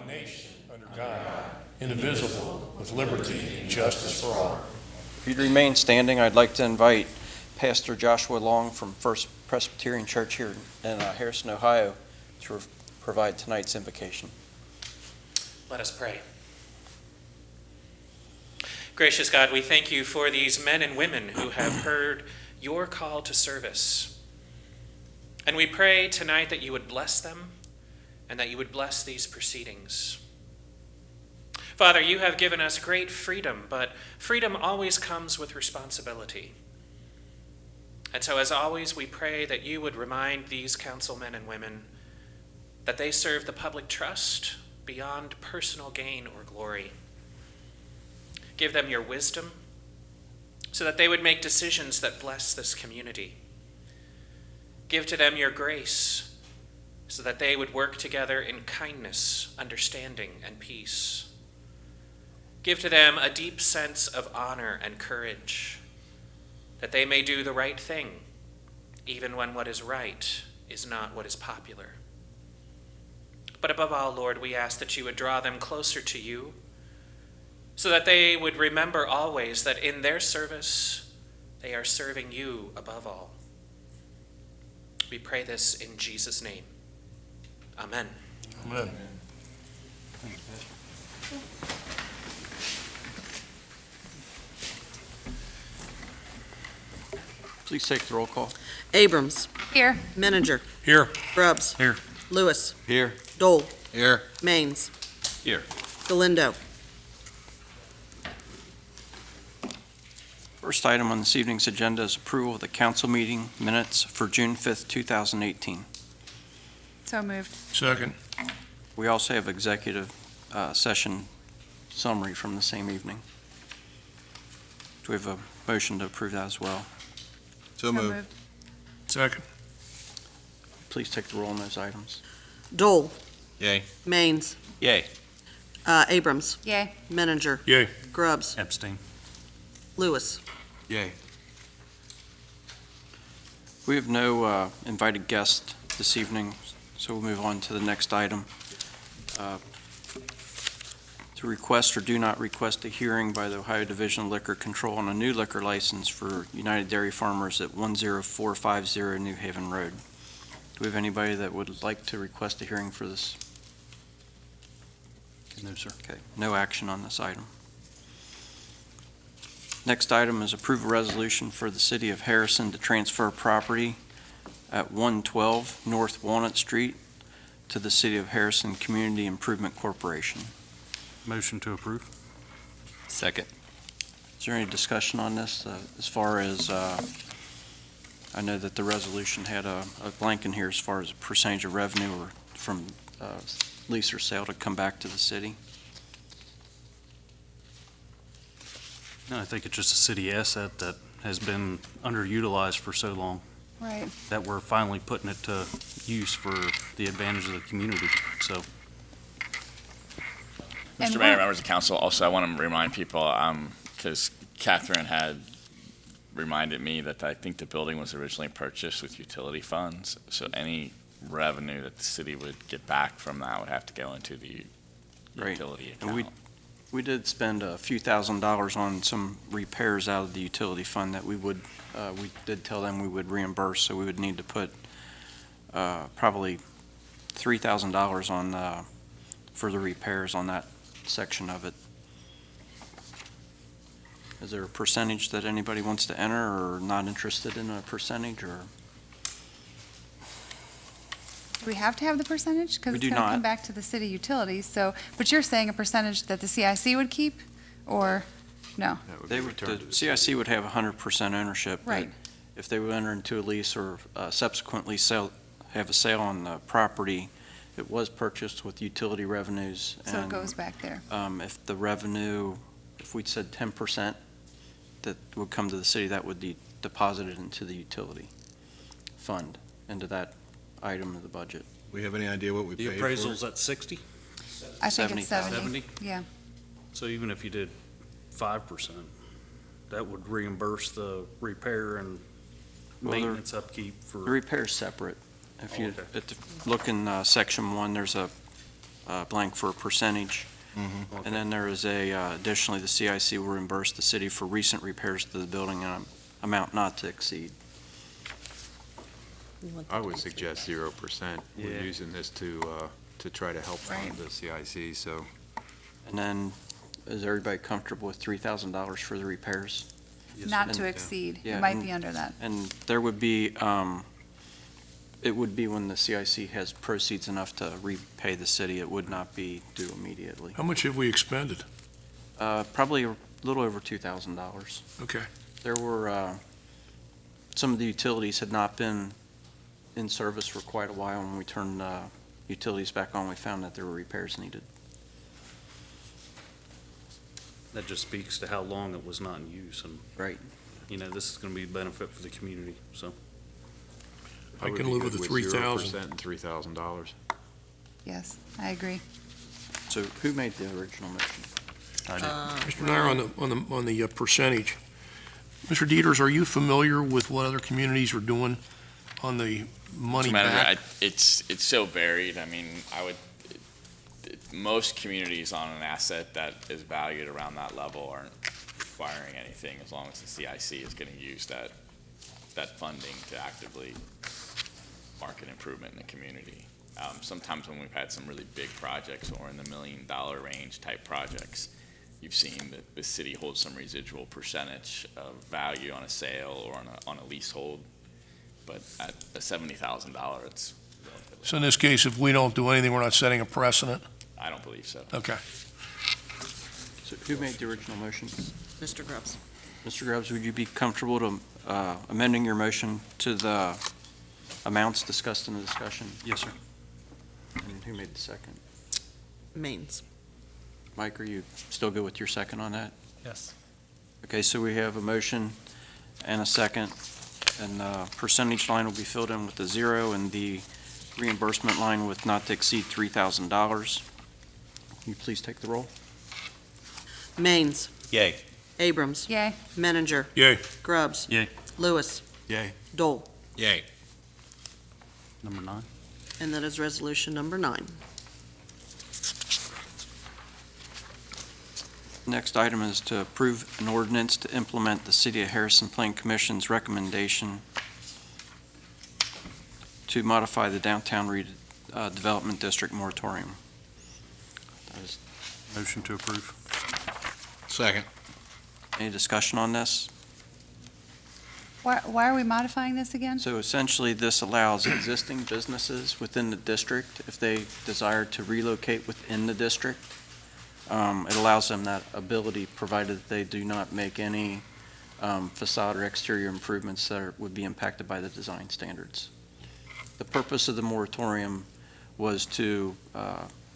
nation, under God, indivisible, with liberty and justice for all. If you'd remain standing, I'd like to invite Pastor Joshua Long from First Presbyterian Church here in Harrison, Ohio, to provide tonight's invocation. Let us pray. Gracious God, we thank you for these men and women who have heard your call to service. And we pray tonight that you would bless them and that you would bless these proceedings. Father, you have given us great freedom, but freedom always comes with responsibility. And so as always, we pray that you would remind these councilmen and women that they serve the public trust beyond personal gain or glory. Give them your wisdom so that they would make decisions that bless this community. Give to them your grace so that they would work together in kindness, understanding, and peace. Give to them a deep sense of honor and courage, that they may do the right thing, even when what is right is not what is popular. But above all, Lord, we ask that you would draw them closer to you, so that they would remember always that in their service, they are serving you above all. We pray this in Jesus' name. Amen. Amen. Please take the roll call. Abrams. Here. Menninger. Here. Grubbs. Here. Lewis. Here. Dole. Here. Maines. Here. Galindo. First item on this evening's agenda is approval of the council meeting minutes for June 5th, 2018. So moved. Second. We also have executive session summary from the same evening. Do we have a motion to approve that as well? So moved. Second. Please take the roll on those items. Dole. Yay. Maines. Yay. Abrams. Yay. Menninger. Yay. Grubbs. Abstain. Lewis. Yay. We have no invited guests this evening, so we'll move on to the next item. To request or do not request a hearing by the Ohio Division of Liquor Control on a new liquor license for United Dairy Farmers at 10450 New Haven Road. Do we have anybody that would like to request a hearing for this? No, sir. Okay, no action on this item. Next item is approve a resolution for the City of Harrison to transfer property at 112 North Walnut Street to the City of Harrison Community Improvement Corporation. Motion to approve. Second. Is there any discussion on this as far as, I know that the resolution had a blank in here as far as percentage of revenue or from lease or sale to come back to the city? No, I think it's just a city asset that has been underutilized for so long Right. that we're finally putting it to use for the advantage of the community, so. And Mr. Mayor, what- members of council, also I want to remind people, because Catherine had reminded me that I think the building was originally purchased with utility funds, so any revenue that the city would get back from that would have to go into the Right. utility And account. we did spend a few $1,000s on some repairs out of the utility fund that we did tell them we would reimburse, so we would need to put probably $3,000 on for the repairs on that section of it. Is there a percentage that anybody wants to enter or not interested in a percentage or? Do we have to have the percentage? Because We it's do going to not. come back to the city utilities, so, but you're saying a percentage that the CIC would keep, or, no? The CIC would have 100% ownership. but Right. If they would enter into a lease or subsequently have a sale on the property, it was purchased with utility revenues. So it and, goes back there. If the revenue, if we'd said 10% that would come to the city, that would be deposited into the utility fund, into that item of the budget. We have any idea what we The paid for? appraisal's at 60, I think it's 70,000. 70. 70? Yeah. So even if you did 5%, that would reimburse the repair and Well, they're- maintenance upkeep The for, repair's separate. If you Okay. look in section 1, there's a blank for a percentage. And then there is additionally, the CIC will reimburse the city for recent repairs to the building in an amount not to exceed. I would suggest 0%. We're Yeah. using this to try to help fund Right. the CIC, so. And then, is everybody comfortable with $3,000 for the repairs? Not And- to exceed. Yeah, It might and- be under that. And there would be, it would be when the CIC has proceeds enough to repay the city. It would not be due immediately. How much have we expended? Probably a little over $2,000. Okay. There were, some of the utilities had not been in service for quite a while. When we turned utilities back on, we found that there were repairs needed. That just speaks to how long it was not in use, and, Right. this is gonna be a benefit for the community, so. I would can be live good with the 3,000. 0% and $3,000. Yes, I agree. So who made the original motion? Mr. Nyer, on the percentage, Mr. Dieters, are you familiar with what other communities are doing on the money As a matter of back? fact, it's so varied. I mean, most communities on an asset that is valued around that level aren't requiring anything as long as the CIC is going to use that funding to actively market improvement in the community. Sometimes when we've had some really big projects or in the $1 million range type projects, you've seen that the city holds some residual percentage of value on a sale or on a leasehold. But at a $70,000, it's relatively, So in this case, if we don't do anything, we're not setting a precedent? I don't believe so. Okay. So who made the original motion? Mr. Grubbs. Mr. Grubbs, would you be comfortable to amending your motion to the amounts discussed in the discussion? Yes, sir. And who made the second? Maines. Mike, are you still good with your second on that? Yes. Okay, so we have a motion and a second, and the percentage line will be filled in with the 0 and the reimbursement line with not to exceed $3,000. Can you please take the roll? Maines. Yay. Abrams. Yay. Menninger. Yay. Grubbs. Yay. Lewis. Yay. Dole. Yay. Number 9. And that is resolution number 9. Next item is to approve an ordinance to implement the City of Harrison Plain Commission's recommendation to modify the downtown development district moratorium. That is- Motion to approve. Second. Any discussion on this? Why are we modifying this again? So essentially, this allows existing businesses within the district, if they desire to relocate within the district, it allows them that ability, provided that they do not make any facade or exterior improvements that would be impacted by the design standards. The purpose of the moratorium was to,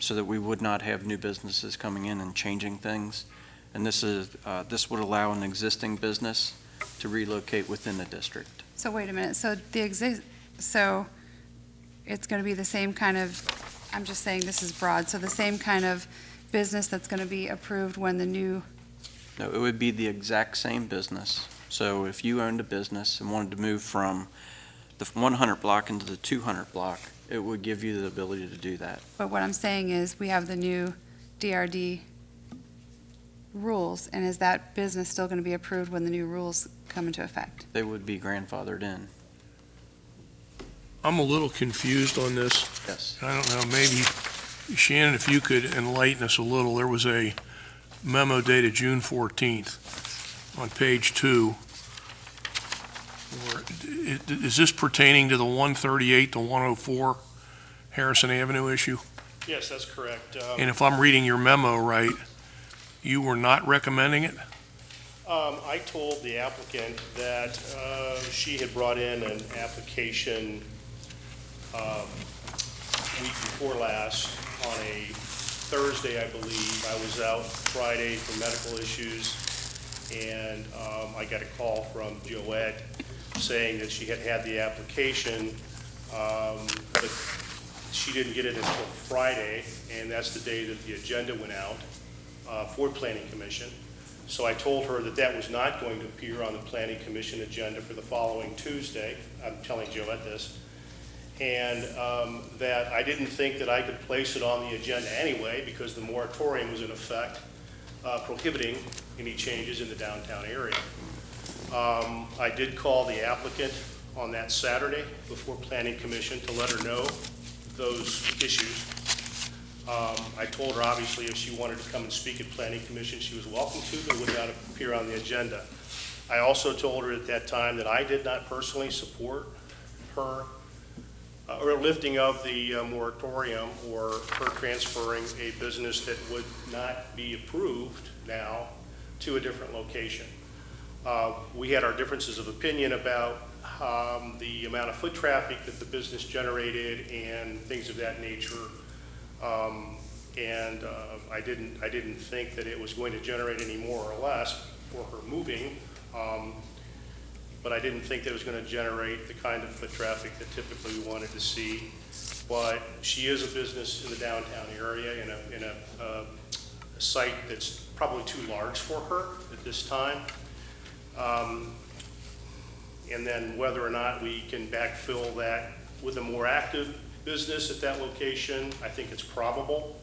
so that we would not have new businesses coming in and changing things. And this would allow an existing business to relocate within the district. So wait a minute, so so it's going to be the same kind of, I'm just saying this is broad, so the same kind of business that's going to be approved when the new, No, it would be the exact same business. So if you owned a business and wanted to move from the 100 block into the 200 block, it would give you the ability to do that. but what I'm saying is, we have the new DRD rules, and is that business still going to be approved when the new rules come into effect? They would be grandfathered in, I'm a little confused on this. yes. I don't know, maybe, Shannon, if you could enlighten us a little. There was a memo dated June 14th on page 2. Is this pertaining to the 138 to 104 Harrison Avenue issue? Yes, that's correct. And if I'm reading your memo right, you were not recommending it? I told the applicant that she had brought in an application week before last on a Thursday, I believe. I was out Friday for medical issues, and I got a call from Joette saying that she had had the application, but she didn't get it until Friday, and that's the day that the agenda went out for Planning Commission. So I told her that that was not going to appear on the Planning Commission agenda for the following Tuesday. I'm telling Joette this. and that I didn't think that I could place it on the agenda anyway because the moratorium was in effect, prohibiting any changes in the downtown area. I did call the applicant on that Saturday before Planning Commission to let her know those issues. I told her, obviously, if she wanted to come and speak at Planning Commission, she was welcome to, but would not appear on the agenda. I also told her at that time that I did not personally support her or lifting of the moratorium or her transferring a business that would not be approved now to a different location. We had our differences of opinion about the amount of foot traffic that the business generated and things of that nature. I didn't think that it was going to generate any more or less for her moving, but I didn't think that it was going to generate the kind of foot traffic that typically we wanted to see. But she is a business in the downtown area in a site that's probably too large for her at this time. And then whether or not we can backfill that with a more active business at that location, I think it's probable.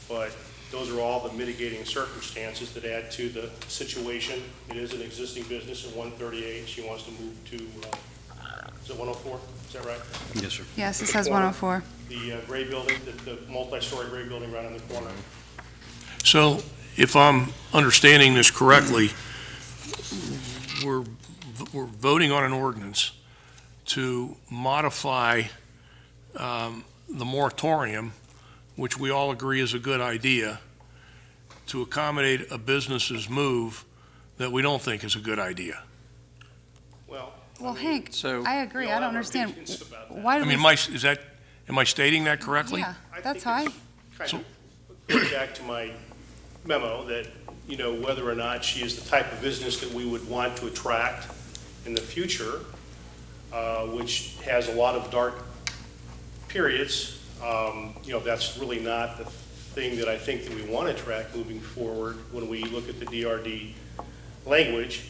But those are all the mitigating circumstances that add to the situation. It is an existing business at 138. She wants to move to, is it 104? Is that right? Yes, sir. Yes, it says 104. The gray building, the multi-story gray building right on the corner. So if I'm understanding this correctly, we're voting on an ordinance to modify the moratorium, which we all agree is a good idea, to accommodate a business's move that we don't think is a good idea. Well, Well, Hank, So- I agree. we I all don't have our understand. opinions about that. Why I do mean, we? am I stating that correctly? Yeah, I that's think how I, it's kind of going back to my memo that, you know, whether or not she is the type of business that we would want to attract in the future, which has a lot of dark periods, you know, that's really not the thing that I think that we want to attract moving forward when we look at the DRD language.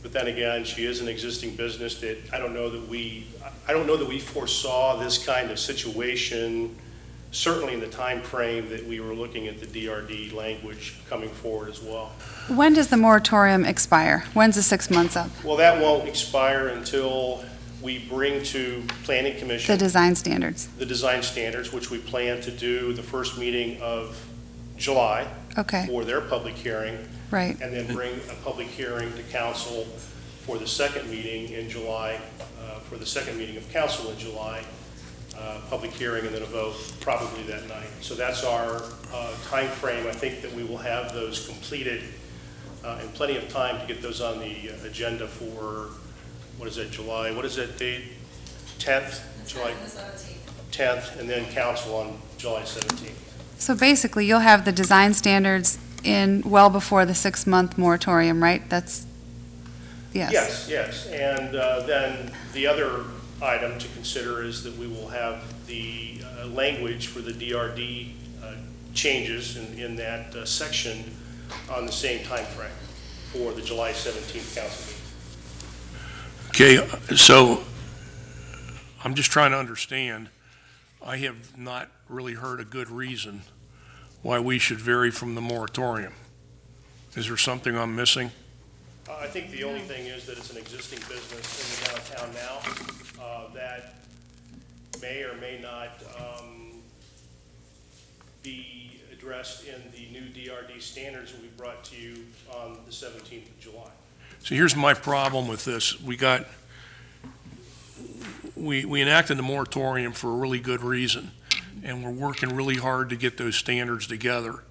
But then again, she is an existing business that I don't know that we foresaw this kind of situation, certainly in the time frame that we were looking at the DRD language coming forward as well. when does the moratorium expire? When's the 6 months up? Well, that won't expire until we bring to Planning The Commission design standards. the design standards, which we plan to do the first meeting of July Okay, for their public hearing, right. and then bring a public hearing to council for the second meeting in July, for the second meeting of council in July, public hearing and then a vote probably that night. So that's our timeframe. I think that we will have those completed in plenty of time to get those on the agenda for, what is that, July, what is that date? 10th? July 10th, and then council on July 17th. So basically, you'll have the design standards in well before the 6-month moratorium, right? That's, yes. Yes, and then the other item to consider is that we will have the language for the DRD changes in that section on the same time frame for the July 17th council meeting. Okay, so I'm just trying to understand. I have not really heard a good reason why we should vary from the moratorium. Is there something I'm missing? I think the only thing is that it's an existing business in the downtown now that may or may not be addressed in the new DRD standards that we brought to you on the 17th of July. So here's my problem with this. We enacted the moratorium for a really good reason, and we're working really hard to get those standards together.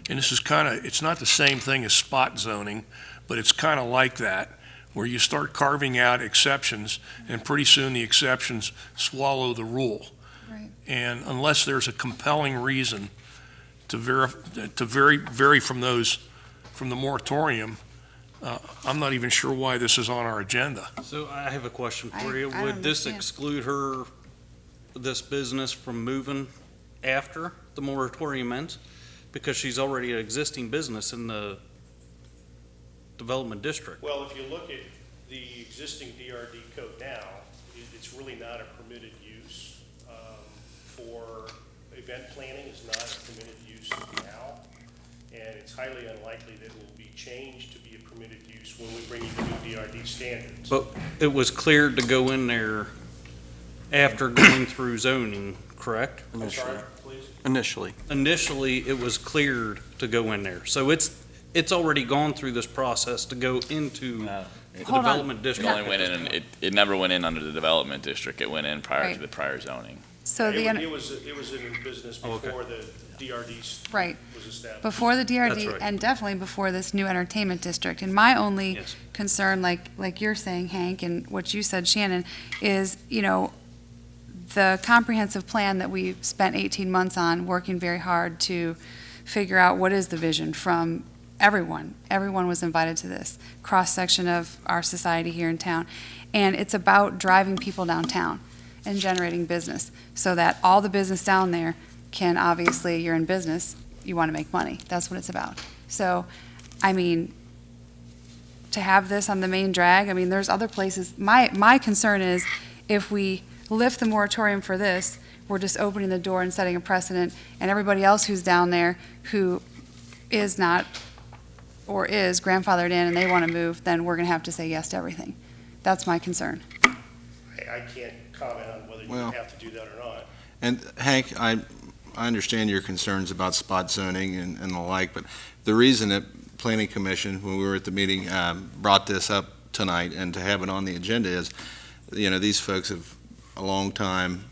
And this is it's not the same thing as spot zoning, but it's kind of like that, where you start carving out exceptions, and pretty soon the exceptions swallow the rule. Right. And unless there's a compelling reason to vary from the moratorium, I'm not even sure why this is on our agenda. So I have a question for you. I don't Would this understand. exclude this business from moving after the moratorium ends? Because she's already an existing business in the development district. Well, if you look at the existing DRD code now, it's really not a permitted use. For event planning is not a permitted use now, and it's highly unlikely that it will be changed to be a permitted use when we bring you the new DRD standards. But it was cleared to go in there after going through zoning, correct? I'm sorry, please? Initially. Initially, it was cleared to go in there. So it's already gone through this process to go into the Hold on. development It district. only went in, and it never went in under the development district. It went in prior Right. to the prior zoning. So the, It was in business Oh, okay. before the DRD right, was established. before the That's DRD, right. and definitely before this new entertainment district. And my only Yes. concern, like you're saying, Hank, and what you said, Shannon, is, the comprehensive plan that we spent 18 months on, working very hard to figure out what is the vision from everyone. Everyone was invited to this cross-section of our society here in town. And it's about driving people downtown and generating business so that all the business down there can, obviously, you're in business, you want to make money. That's what it's about. So, I mean, to have this on the main drag, I mean, there's other places. My concern is if we lift the moratorium for this, we're just opening the door and setting a precedent, and everybody else who's down there who is not or is grandfathered in and they want to move, then we're going to have to say yes to everything. That's my concern. I can't comment on whether you Well- have to do that or not. And Hank, I understand your concerns about spot zoning and the like, but the reason that Planning Commission, when we were at the meeting, brought this up tonight and to have it on the agenda is, these folks have a long time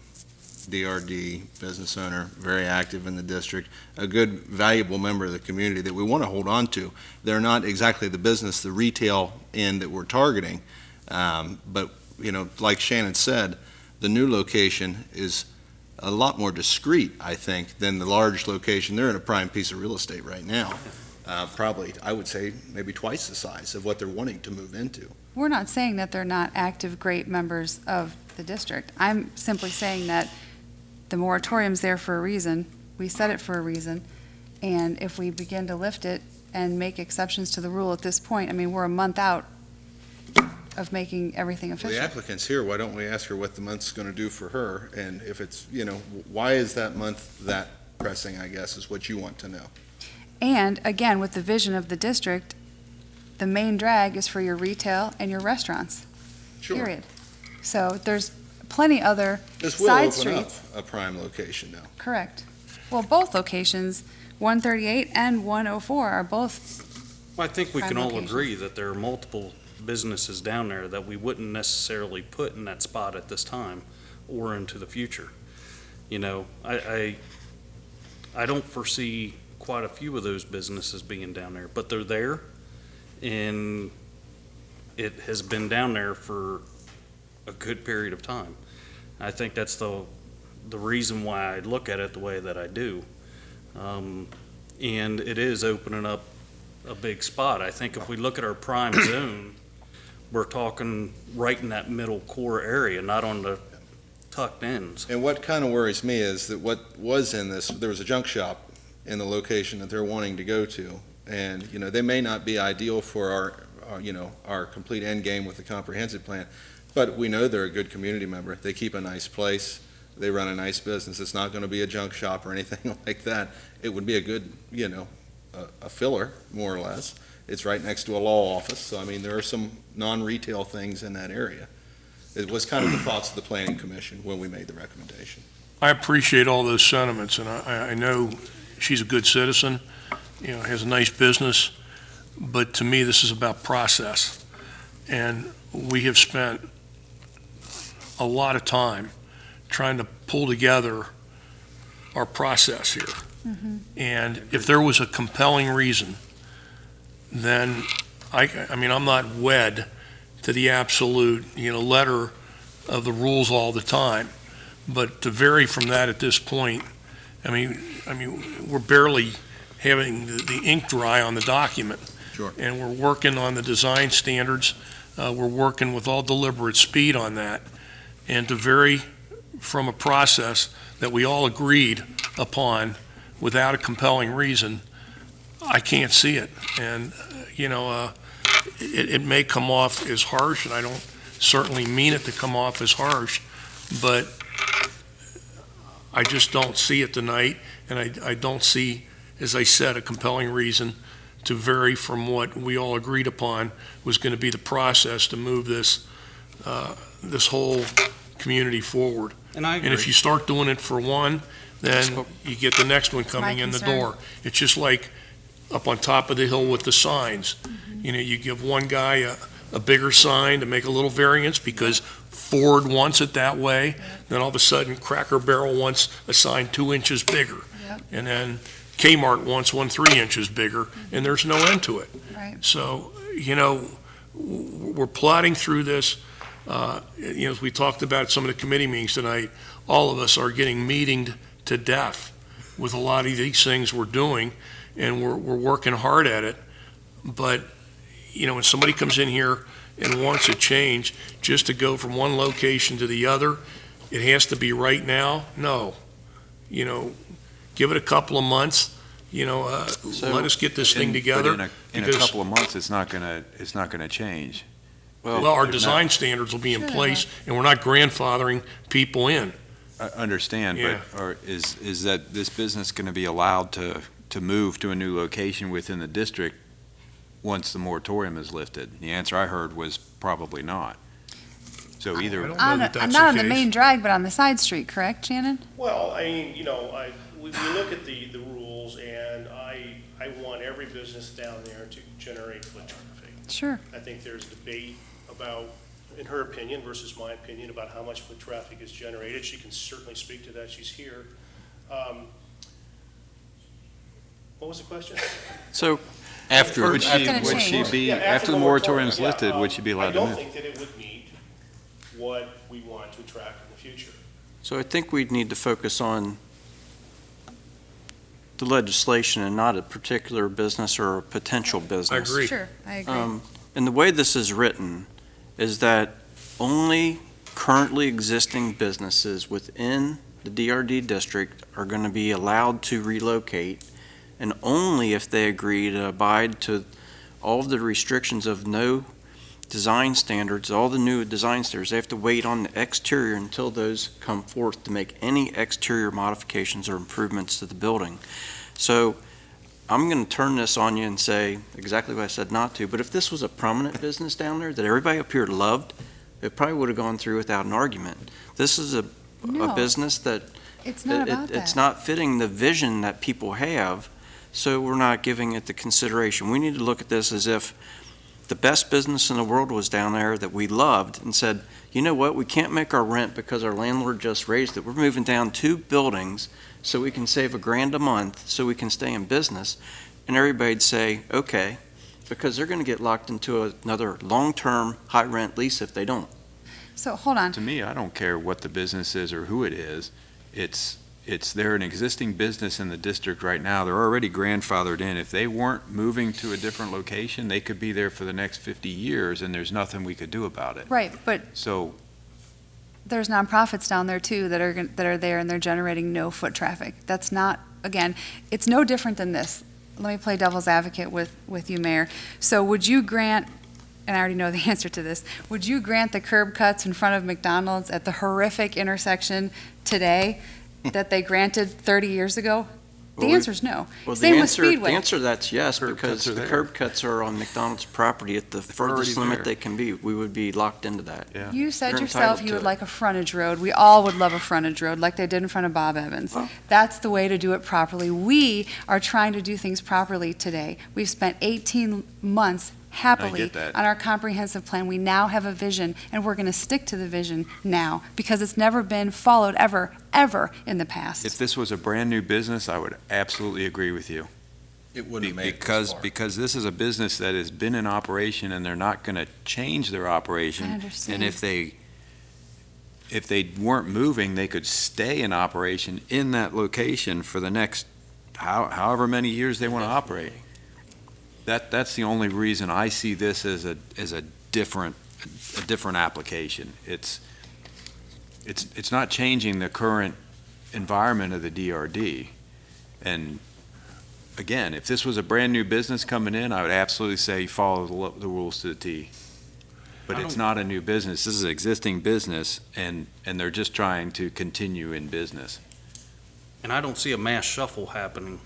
DRD business owner, very active in the district, a good, valuable member of the community that we want to hold on to. They're not exactly the business, the retail end that we're targeting, but, like Shannon said, the new location is a lot more discreet, I think, than the large location. They're in a prime piece of real estate right now. Probably, I would say, maybe twice the size of what they're wanting to move into. We're not saying that they're not active, great members of the district. I'm simply saying that the moratorium's there for a reason. We set it for a reason. And if we begin to lift it and make exceptions to the rule at this point, I mean, we're a month out of making everything The official. applicant's here, why don't we ask her what the month's going to do for her? And if it's, why is that month that pressing, I guess, is what you want to know. And again, with the vision of the district, the main drag is for your retail and your restaurants, period. So there's plenty other This will side open up streets. a prime location now. Correct. Well, both locations, 138 and 104 are both, I think we Prime can all locations. agree that there are multiple businesses down there that we wouldn't necessarily put in that spot at this time or into the future. I don't foresee quite a few of those businesses being down there, but they're there, and it has been down there for a good period of time. I think that's the reason why I look at it the way that I do. And it is opening up a big spot. I think if we look at our prime zone, we're talking right in that middle core area, not on the tucked ends. And what kind of worries me is that what was in this, there was a junk shop in the location that they're wanting to go to. And, they may not be ideal for our complete end game with the comprehensive plan, but we know they're a good community member. They keep a nice place. They run a nice business. It's not going to be a junk shop or anything like that. It would be a good, a filler, more or less. It's right next to a law office, so I mean, there are some non-retail things in that area. It was kind of the thoughts of the Planning Commission when we made the recommendation. I appreciate all those sentiments, and I know she's a good citizen, has a nice business, but to me, this is about process. And we have spent a lot of time trying to pull together our process here. And if there was a compelling reason, then I'm not wed to the absolute, letter of the rules all the time. But to vary from that at this point, we're barely having the ink dry on the document. Sure. And we're working on the design standards. We're working with all deliberate speed on that. And to vary from a process that we all agreed upon without a compelling reason, I can't see it. And, it may come off as harsh, and I don't certainly mean it to come off as harsh, but I just don't see it tonight, and I don't see, as I said, a compelling reason to vary from what we all agreed upon was going to be the process to move this, this whole community forward. And I And agree. if you start doing it for one, then you get the next one coming in the concern. door. It's just like up on top of the hill with the signs. You know, you give one guy a bigger sign to make a little variance because Ford wants it that way, then all of a sudden Cracker Barrel wants a sign 2 inches bigger. Yep. And then Kmart wants one 3 inches bigger, and there's no end to it. Right. So, you know, we're plodding through this. You know, as we talked about at some of the committee meetings tonight, all of us are getting meetinged to death with a lot of these things we're doing, and we're working hard at it. But, you know, when somebody comes in here and wants a change just to go from one location to the other, it has to be right now? No. You know, give it a couple of months, you know, let us get this thing together. In a because- couple of months, it's not gonna change. Well, our design standards will be in Sure they place, and we're not grandfathering people in. I understand, Yeah. but is that this business gonna be allowed to move to a new location within the district once the moratorium is lifted? The answer I heard was probably not. So either. I don't know that that's Not on the case. main drag, but on the side street, correct, Shannon? Well, I mean, you know, we look at the rules, and I want every business down there to generate foot traffic. Sure. I think there's debate about, in her opinion versus my opinion, about how much foot traffic is generated. She can certainly speak to that, she's here. What was the question? So, After, Would she- would she be, after the moratorium's lifted, would she be allowed to I move? don't think that it would meet what we want to attract in the future. so I think we'd need to focus on the legislation and not a particular business or a potential business. I agree. Sure, I agree. And the way this is written is that only currently existing businesses within the DRD district are going to be allowed to relocate, and only if they agree to abide to all of the restrictions of no design standards, all the new design standards. They have to wait on the exterior until those come forth to make any exterior modifications or improvements to the building. So I'm going to turn this on you and say exactly what I said not to, but if this was a prominent business down there that everybody up here loved, it probably would have gone through without an argument. This is a No. business that It's not about it's that. not fitting the vision that people have, so we're not giving it the consideration. We need to look at this as if the best business in the world was down there that we loved and said, you know what, we can't make our rent because our landlord just raised it. We're moving down 2 buildings so we can save $1,000 a month so we can stay in business. And everybody'd say, okay, because they're going to get locked into another long-term high-rent lease if they don't. So, hold on. To me, I don't care what the business is or who it is. They're an existing business in the district right now. They're already grandfathered in. If they weren't moving to a different location, they could be there for the next 50 years, and there's nothing we could do about it. Right, but So, there's nonprofits down there too that are there and they're generating no foot traffic. That's not, again, it's no different than this. Let me play devil's advocate with you, Mayor. So would you grant, and I already know the answer to this, would you grant the curb cuts in front of McDonald's at the horrific intersection today that they granted 30 years ago? The Well, answer is no. Well, the Same with answer, Speedway. the answer to that's yes, Curb because cuts are the there. curb cuts are on McDonald's property at the furthest already limit there. they can be. We would be locked into that. yeah. You said You're yourself entitled you to would it. like a frontage road. We all would love a frontage road like they did in front of Bob Evans. Well- That's the way to do it properly. We are trying to do things properly today. We've spent 18 months happily get that. on our comprehensive plan. We now have a vision, and we're going to stick to the vision now because it's never been followed ever in the past. If this was a brand-new business, I would absolutely agree with you. It wouldn't have made it this Because far. this is a business that has been in operation, and they're not going to change their operation. I understand. And if they weren't moving, they could stay in operation in that location for the next however many years they want to operate. That's the only reason I see this as a different application. It's not changing the current environment of the DRD. And again, if this was a brand-new business coming in, I would absolutely say follow the rules to the T. but I it's don't- not a new business. This is an existing business, and they're just trying to continue in business. And I don't see a mass shuffle happening.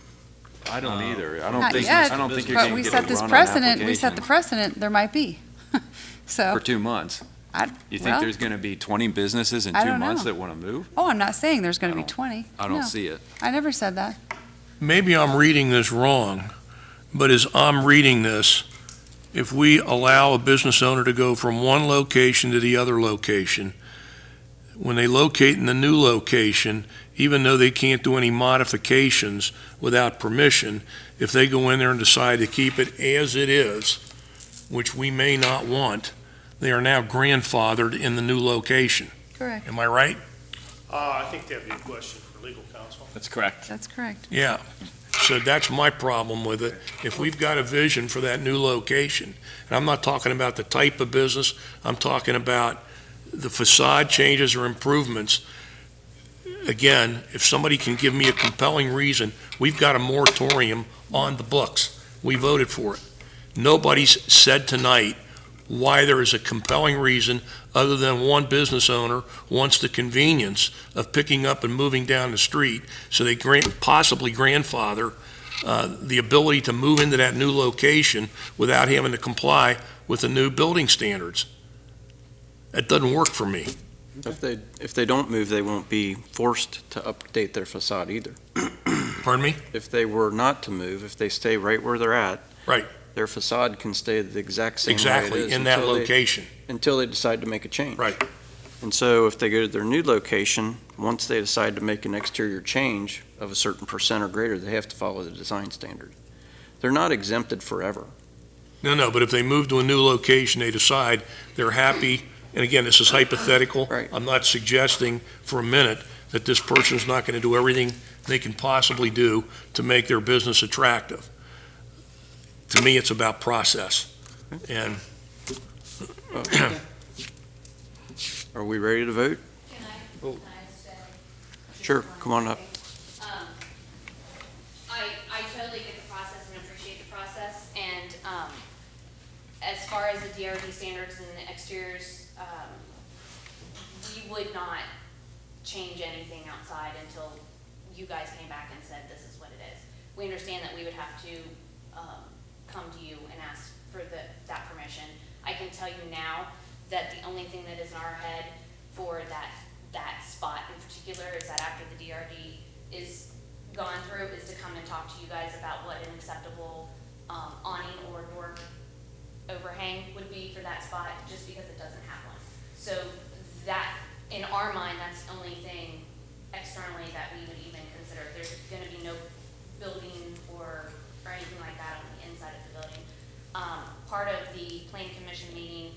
I don't either. I Not don't think, yet, I don't think you're But gonna we get set a this run on precedent, we set the applications precedent, there might be. So, for 2 months. You think well, there's gonna be 20 businesses in I 2 don't months know. that wanna move? oh, I'm not saying there's gonna I be don't- 20. I don't No, see it. I never said that. Maybe I'm reading this wrong, but as I'm reading this, if we allow a business owner to go from one location to the other location, when they locate in the new location, even though they can't do any modifications without permission, if they go in there and decide to keep it as it is, which we may not want, they are now grandfathered in the new location. Correct, Am I right? I think that'd be a question for legal counsel. That's correct. that's correct. Yeah. So that's my problem with it. If we've got a vision for that new location, and I'm not talking about the type of business, I'm talking about the facade changes or improvements. Again, if somebody can give me a compelling reason, we've got a moratorium on the books. We voted for it. Nobody's said tonight why there is a compelling reason other than one business owner wants the convenience of picking up and moving down the street, so they possibly grandfather the ability to move into that new location without having to comply with the new building standards. That doesn't work for me. If they don't move, they won't be forced to update their facade either. Pardon me? If they were not to move, if they stay right where they're at. Right. Their facade can stay the exact same way it Exactly, is in that until they- location. until they decide to make a change. Right. And so if they go to their new location, once they decide to make an exterior change of a certain percent or greater, they have to follow the design standard. They're not exempted forever. No, but if they move to a new location, they decide they're happy, and again, this is hypothetical. Right. I'm not suggesting for a minute that this person's not going to do everything they can possibly do to make their business attractive. To me, it's about process. And Are we ready to vote? Can I say? Sure, come on up. I totally get the process and appreciate the process, and, as far as the DRD standards and the exteriors, we would not change anything outside until you guys came back and said this is what it is. We understand that we would have to, come to you and ask for that permission. I can tell you now that the only thing that is in our head for that spot in particular is that after the DRD is gone through, is to come and talk to you guys about what an acceptable awning or door overhang would be for that spot, just because it doesn't have one. So that, in our mind, that's the only thing externally that we would even consider. There's gonna be no building or anything like that on the inside of the building. Part of the plan commission meeting,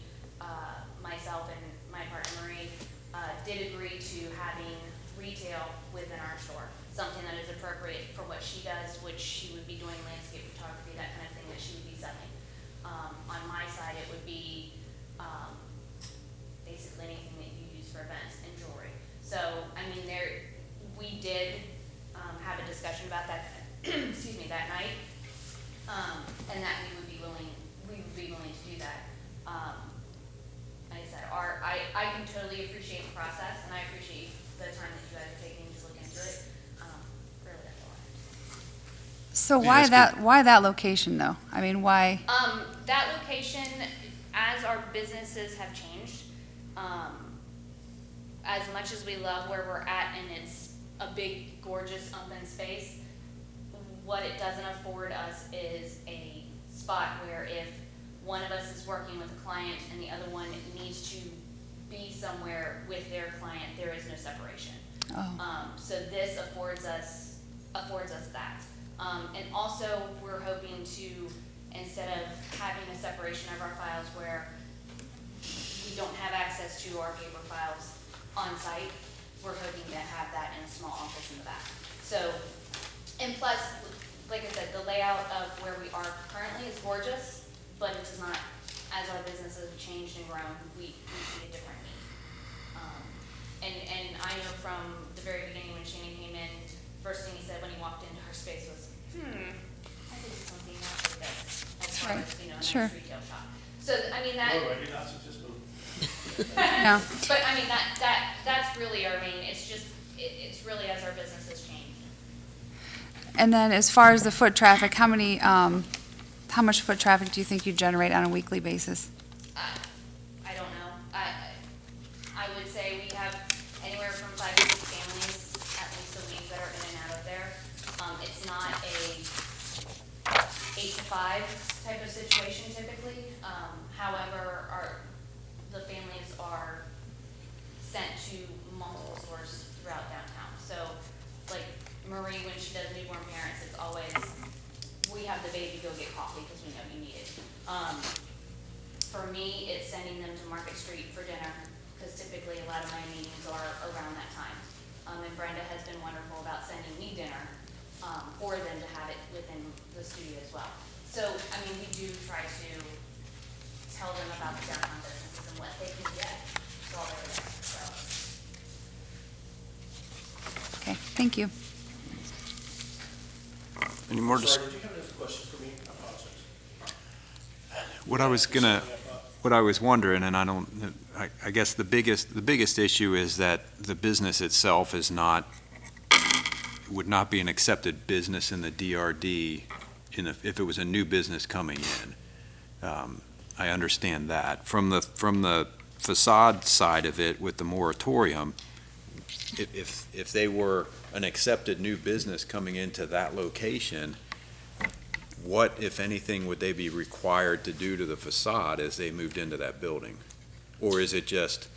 myself and my partner Marie, did agree to having retail within our store, something that is appropriate for what she does, which she would be doing landscape photography, that kind of thing that she would be selling. On my side, it would be, basically anything that you use for events and jewelry. So, I mean, we did, have a discussion about that, excuse me, that night, and that we would be willing to do that. Like I said, I can totally appreciate the process, and I appreciate the time that you guys are taking to look into it. Really, that's all I have. So Yeah, why that location, though? I mean, why? That location, as our businesses have changed, as much as we love where we're at and it's a big, gorgeous, open space, what it doesn't afford us is a spot where if one of us is working with a client and the other one needs to be somewhere with their client, there is no separation. Oh. So this affords us that. And also, we're hoping to, instead of having a separation of our files where we don't have access to our paper files on site, we're hoping to have that in a small office in the back. So, and plus, like I said, the layout of where we are currently is gorgeous, but it does not, as our businesses have changed and grown, we see a different need. And I know from the very beginning when Shannon came in, first thing he said when he walked into her space was, I could do something else with this, as far Right. as, a Sure. nice retail shop. So, I mean, that. I did not suggest building No. But I mean, that's really our main, it's just, it's really as our business has changed. And then as far as the foot traffic, how much foot traffic do you think you generate on a weekly basis? I don't know. I would say we have anywhere from 5 to 6 families at least a week that are in and out of there. It's not a 8 to 5 type of situation typically. However, the families are sent to multiple stores throughout downtown. So, like Marie, when she does newborn parents, it's always, we have the baby go get coffee because we know you need it. For me, it's sending them to Market Street for dinner, because typically a lot of my meetings are around that time. And Brenda has been wonderful about sending me dinner for them to have it within the studio as well. So, I mean, we do try to tell them about the downtown businesses and what they can get while they're there, so. Okay, thank you. Any more Sorry, did you have another question for me? I apologize. What I was wondering, and I guess the biggest issue is that the business itself would not be an accepted business in the DRD if it was a new business coming in. I understand that. From the facade side of it with the moratorium, if they were an accepted new business coming into that location, what, if anything, would they be required to do to the facade as they moved into that building? Or is it just,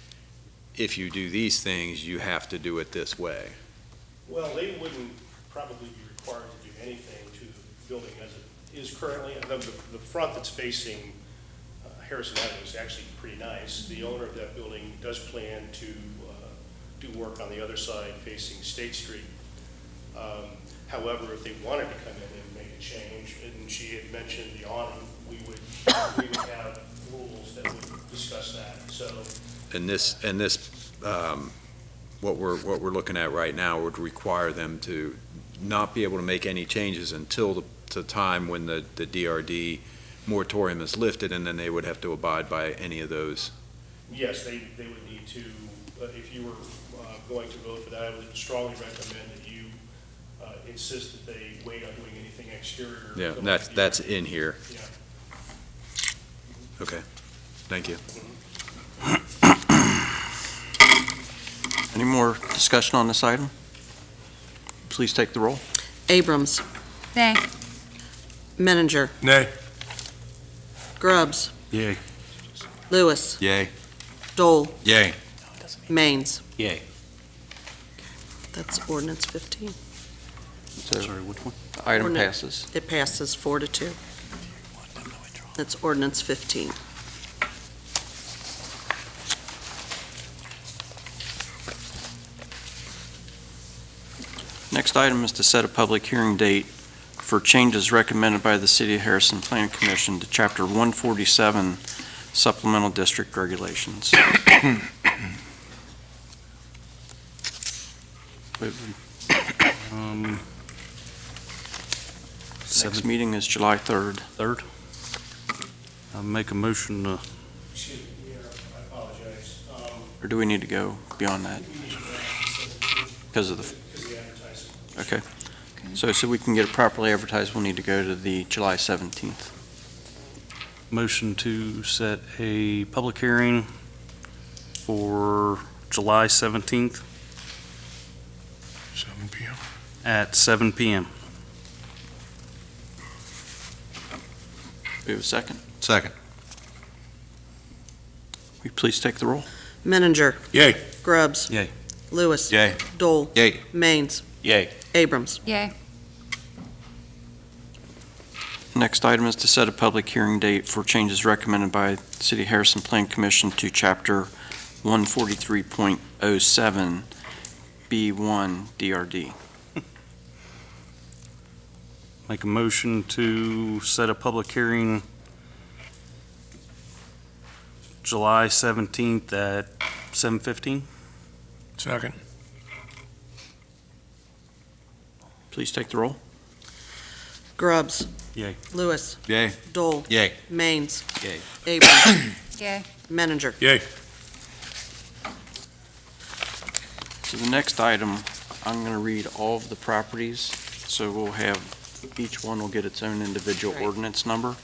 if you do these things, you have to do it this way? Well, they wouldn't probably be required to do anything to the building as it is currently. The front that's facing Harrison Avenue is actually pretty nice. The owner of that building does plan to do work on the other side facing State Street. However, if they wanted to come in and make a change, and she had mentioned the awning, we would have rules that would discuss that, so. And this, what we're looking at right now would require them to not be able to make any changes until the time when the DRD moratorium is lifted, and then they would have to abide by any of those. Yes, they would need to, if you were going to vote for that, I would strongly recommend that you insist that they wait on doing anything exterior. Yeah, until that's in here. Yeah. Okay, thank you. Any more discussion on this item? Please take the roll. Abrams, Nay. Menninger, Nay. Grubbs, Yay. Lewis, Yay. Dole, Yay. Maines. Yay. That's ordinance 15. So Sorry, which one? the item Ordinance. passes. It passes 4-2. That's ordinance 15. Next item is to set a public hearing date for changes recommended by the City of Harrison Planning Commission to Chapter 147 Supplemental District Regulations. Next meeting is July 3rd. Third. I make a motion to Excuse me, Mayor, I apologize. Or do we need to go beyond that We need to because of the, because of the advertising. okay. So we can get it properly advertised, we'll need to go to the July 17th. motion to set a public hearing for July 17th 7 PM. at 7 PM. We have a second. Second. Will you please take the roll? Menninger, Yay. Grubbs. Yay. Lewis. Yay. Dole. Yay. Maines. Yay. Abrams. Yay. Next item is to set a public hearing date for changes recommended by the City of Harrison Plan Commission to Chapter 143.07 B1 DRD. Make a motion to set a public hearing July 17th at 7:15. Second. Please take the roll. Grubbs. Yay. Lewis. Yay. Dole. Yay. Maines. Yay. Abrams. Yay. Menninger. Yay. So the next item, I'm going to read all of the properties, so we'll have, each one will get its own individual Right. ordinance number.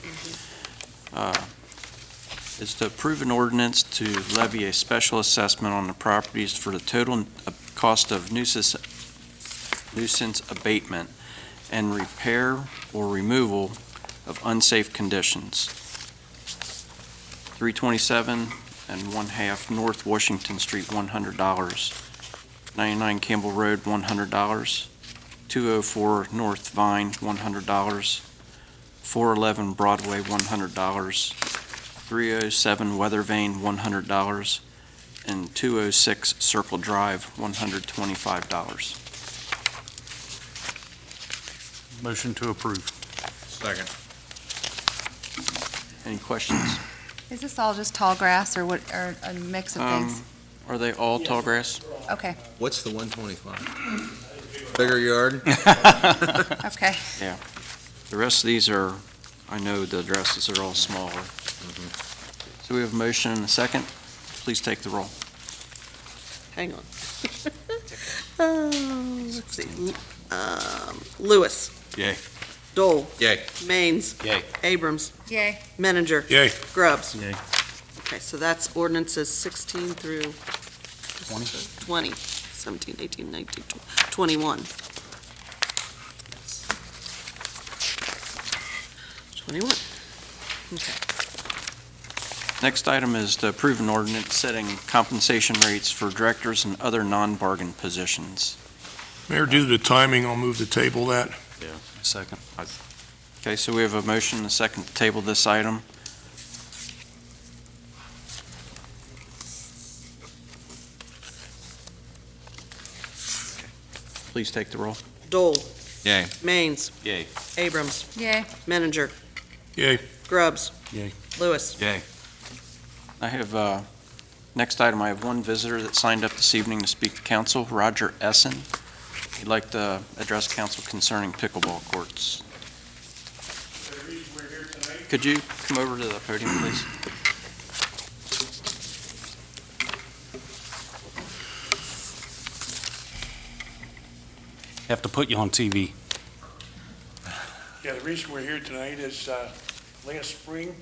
Is to approve an ordinance to levy a special assessment on the properties for the total cost of nuisance abatement and repair or removal of unsafe conditions. 327 1/2 North Washington Street, $100. 99 Campbell Road, $100. 204 North Vine, $100. 411 Broadway, $100. 307 Weather Vane, $100. And 206 Circle Drive, $125. Motion to approve. Second. Any questions? Is this all just tall grass or what, or a mix of things? Are they all tall grass? Okay, What's the 125? Bigger yard? okay. The rest of these are, I know the addresses are all smaller. So we have a motion and a second. Please take the roll. Hang on. Let's see. Lewis. Yay. Dole. Yay. Maines. Yay. Abrams. Yay. Menninger. Yay. Grubbs. Yay. Okay, so that's ordinances 16 through 20, 17, 18, 19, 21. 21. Okay. Next item is to approve an ordinance setting compensation rates for directors and other non-bargain positions. Mayor, due to the timing, I'll move to table that. Second. Okay, so we have a motion and a second to table this item. Please take the roll. Dole. Yay. Maines. Yay. Abrams. Yay. Menninger. Yay. Grubbs. Yay. Lewis. Yay. I have, next item, I have one visitor that signed up this evening to speak to council, Roger Essen. He'd like to address council concerning pickleball courts. Could you come over to the podium, please? Have to put you on TV. Yeah, the reason we're here tonight is last spring,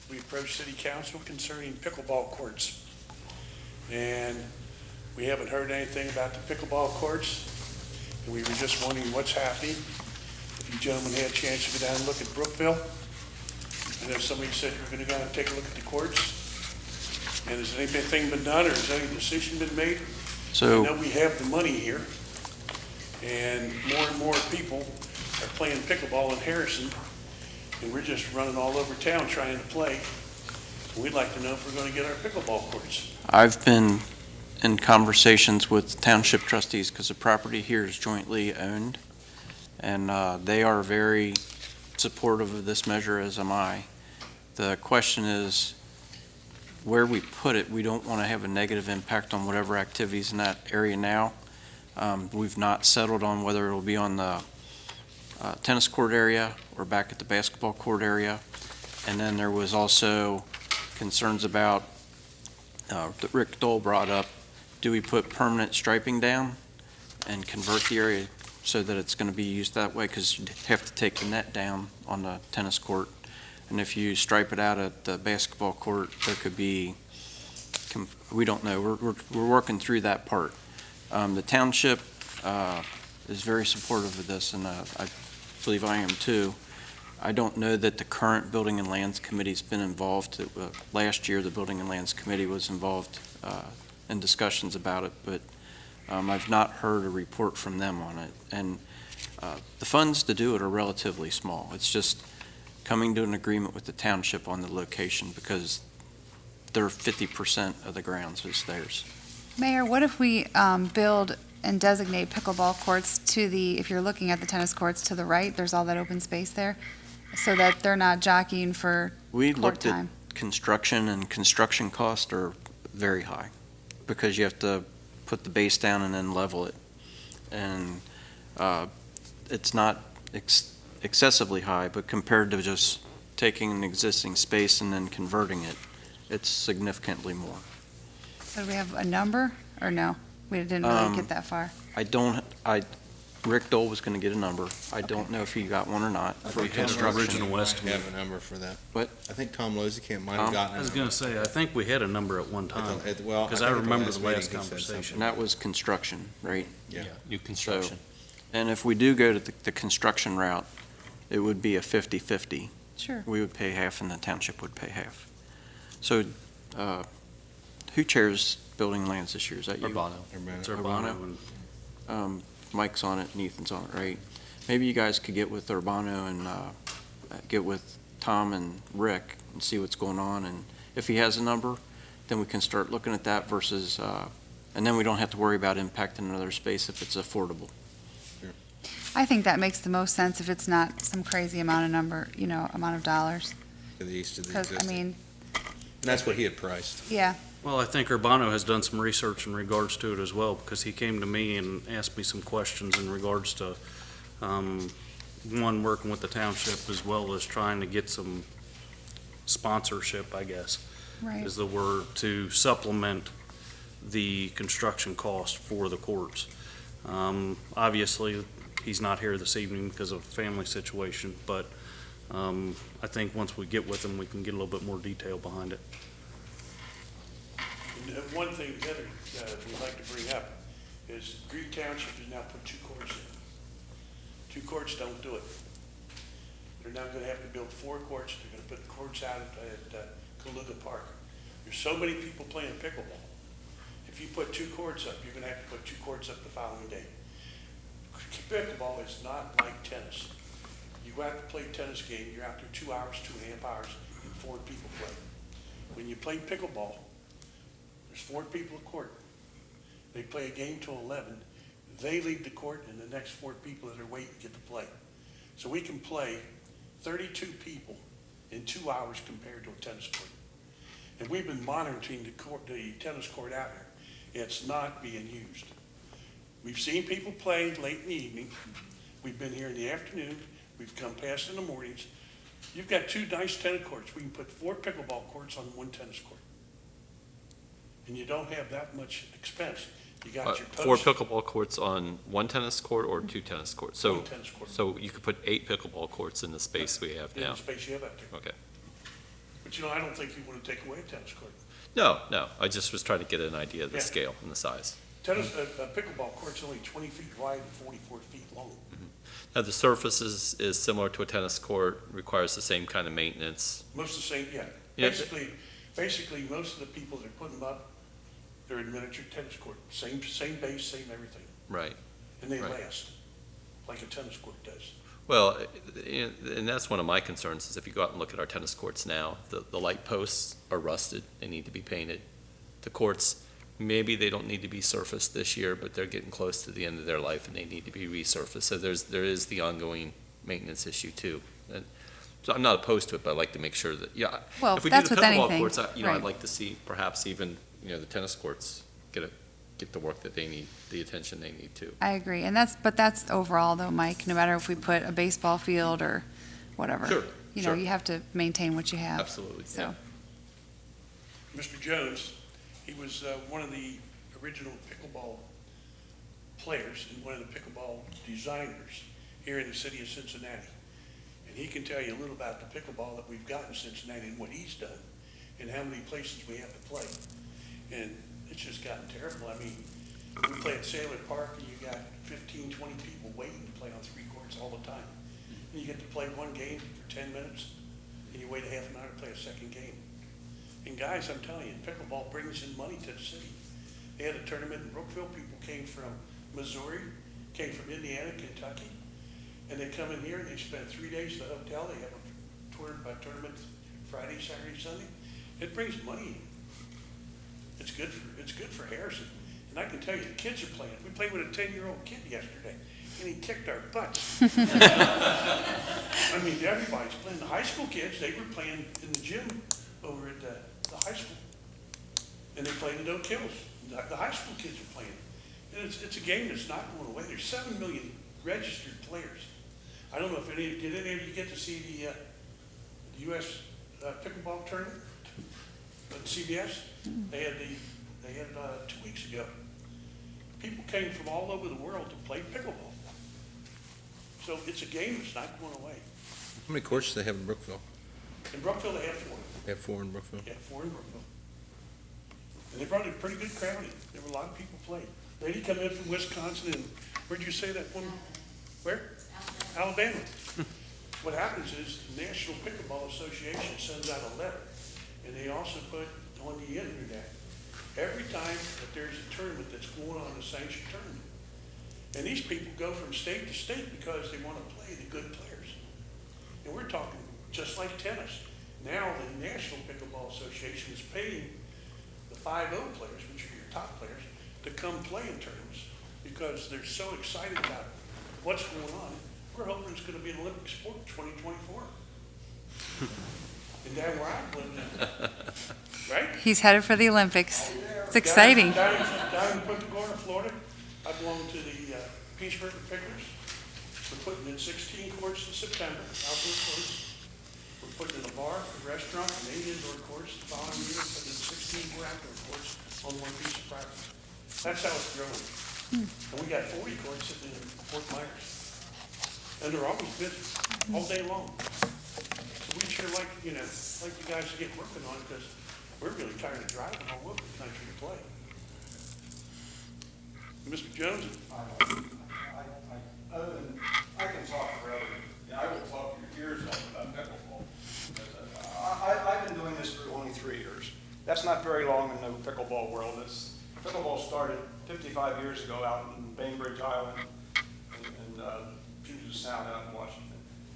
we approached city council concerning pickleball courts. And we haven't heard anything about the pickleball courts, and we were just wondering what's happening. If you gentlemen had a chance to go down and look at Brookville, I know somebody said you're gonna go and take a look at the courts. And has anything been done, or has any decision been made? I So, know we have the money here, and more people are playing pickleball in Harrison, and we're just running all over town trying to play. We'd like to know if we're going to get our pickleball courts. I've been in conversations with township trustees because the property here is jointly owned, and they are very supportive of this measure, as am I. The question is, where we put it, we don't want to have a negative impact on whatever activities in that area now. We've not settled on whether it'll be on the tennis court area or back at the basketball court area. And then there was also concerns about, that Rick Dole brought up, do we put permanent striping down and convert the area so that it's going to be used that way? Because you'd have to take the net down on the tennis court. And if you stripe it out at the basketball court, there could be, we don't know. We're working through that part. The township is very supportive of this, and I believe I am too. I don't know that the current Building and Lands Committee's been involved. Last year, the Building and Lands Committee was involved in discussions about it, but I've not heard a report from them on it. And the funds to do it are relatively small. It's just coming to an agreement with the township on the location, because they're 50% of the grounds is theirs. Mayor, what if we build and designate pickleball courts to the, if you're looking at the tennis courts to the right, there's all that open space there, so that they're not jockeying for We court looked at time? construction, and construction costs are very high, because you have to put the base down and then level it. And it's not excessively high, but compared to just taking an existing space and then converting it, it's significantly more. So do we have a number, or no? We didn't really get that far. Rick Dole was gonna get a number. I don't know if he got one or not for We had an construction. original estimate. Have a number for that. What? I think Tom Lozikamp might have gotten I a was number. gonna say, I think we had a number at one time, Well, because think I at remember the meeting last he said conversation. And that was construction, right? Yeah. New construction. And if we do go to the construction route, it would be a 50-50. Sure. We would pay half and the township would pay half. So, who chairs building lands this year? Is that you? Urbano. It's Urbano. Urbano and Mike's on it and Ethan's on it, right? Maybe you guys could get with Urbano and get with Tom and Rick and see what's going on. And if he has a number, then we can start looking at that versus, and then we don't have to worry about impacting another space if it's affordable. I think that makes the most sense if it's not some crazy amount of dollars. To the east of the Because, I existing. mean, And that's what he had priced. yeah, Well, I think Urbano has done some research in regards to it as well, because he came to me and asked me some questions in regards to, one, working with the township as well as trying to get some sponsorship, I guess, right. is the word, to supplement the construction cost for the courts. Obviously, he's not here this evening because of a family situation, but I think once we get with him, we can get a little bit more detail behind it. And one thing, the other, we'd like to bring up is Greek Township has now put 2 courts in. 2 courts don't do it. They're now gonna have to build 4 courts. They're gonna put the courts out at Kaluga Park. There's so many people playing pickleball. If you put 2 courts up, you're gonna have to put 2 courts up the following day. Pickleball is not like tennis. You go out to play a tennis game, you're out there 2 hours, 2.5 hours, and 4 people play. When you play pickleball, there's 4 people at court. They play a game till 11. They leave the court, and the next 4 people that are waiting get to play. So we can play 32 people in 2 hours compared to a tennis court. And we've been monitoring the tennis court out here. It's not being used. We've seen people play late in the evening. We've been here in the afternoon. We've come past in the mornings. You've got 2 nice tennis courts. We can put 4 pickleball courts on 1 tennis court. And you don't have that much expense. You got your 4 posts. pickleball courts on 1 tennis court or 2 tennis courts? So, 1 tennis court. so you could put 8 pickleball courts in the space we have In now? the space you have out there. Okay. But I don't think you want to take away a tennis court. No, I just was trying to get an idea of the Yeah. scale and the size. A pickleball court's only 20 feet wide and 44 feet long. Now, the surface is similar to a tennis court, requires the same kind of maintenance. Most of the same, yeah. Yeah. Basically, most of the people that are putting them up, they're in miniature tennis court. Same base, same everything. Right. And they Right. last, like a tennis court does. Well, and that's one of my concerns, is if you go out and look at our tennis courts now, the light posts are rusted, they need to be painted. The courts, maybe they don't need to be surfaced this year, but they're getting close to the end of their life and they need to be resurfaced. So there is the ongoing maintenance issue too. And so I'm not opposed to it, but I'd like to make sure that, yeah. Well, If we do that's the with pickleball anything, courts, I'd right. like to see perhaps even, the tennis courts get the work that they need, the attention they need too. I agree. And that's overall though, Mike, no matter if we put a baseball field or whatever. Sure, sure. You have to maintain what you have. Absolutely, So, Mr. Jones, he was one of the original pickleball players and one of the pickleball designers here in the city of Cincinnati. And he can tell you a little about the pickleball that we've got in Cincinnati and what he's done and how many places we have to play. And it's just gotten terrible. I mean, we play at Sailor Park and you got 15, 20 people waiting to play on 3 courts all the time. And you get to play 1 game for 10 minutes and you wait a half an hour to play a second game. And guys, I'm telling you, pickleball brings in money to the city. They had a tournament in Brookville. People came from Missouri, came from Indiana, Kentucky, and they come in here and they spend 3 days at the hotel. They have a tournament Friday, Saturday, Sunday. It brings money in. It's good for Harrison. And I can tell you, the kids are playing. We played with a 10-year-old kid yesterday, and he kicked our butts. I mean, everybody's playing. The high school kids, they were playing in the gym over at the high school. And they played at Oak Hills. The high school kids are playing. And it's a game that's not going away. There's 7 million registered players. I don't know if did any of you get to see the U.S. Pickleball tournament at CBS? They had 2 weeks ago. People came from all over the world to play pickleball. So it's a game that's not going away. How many courts do they have in Brookville? In Brookville, they have 4. They have 4 in Brookville? Yeah, 4 in Brookville. And they brought a pretty good crowd in. There were a lot of people playing. Lady come in from Wisconsin, and where'd you say that one? Where? Alabama. What happens is the National Pickleball Association sends out a letter, and they also put on the internet every time that there's a tournament that's going on, a sanctioned tournament. And these people go from state to state because they want to play the good players. And we're talking just like tennis. Now the National Pickleball Association is paying the 5-0 players, which are your top players, to come play in tournaments because they're so excited about what's going on. We're hoping it's going to be an Olympic sport in 2024. And down where I'm living, right? He's headed for the Olympics. It's exciting. Down in Punta Gorda, Florida, I belong to the Peace River Pickers. We're putting in 16 courts in September, outdoor courts. We're putting in a bar, a restaurant, and 8 indoor courts. The following year, we're putting in 16 more outdoor courts on one piece of property. That's how it's growing. And we got 40 courts sitting in Fort Myers. And they're always busy, all day long. So we sure like you guys to get working on it because we're really tired of driving all over the country to play. Mr. Jones? I can talk forever, and I will talk your ears off about pickleball. I've been doing this for only 3 years. That's not very long in the pickleball world. Pickleball started 55 years ago out in Bainbridge Island and Puget Sound out in Washington.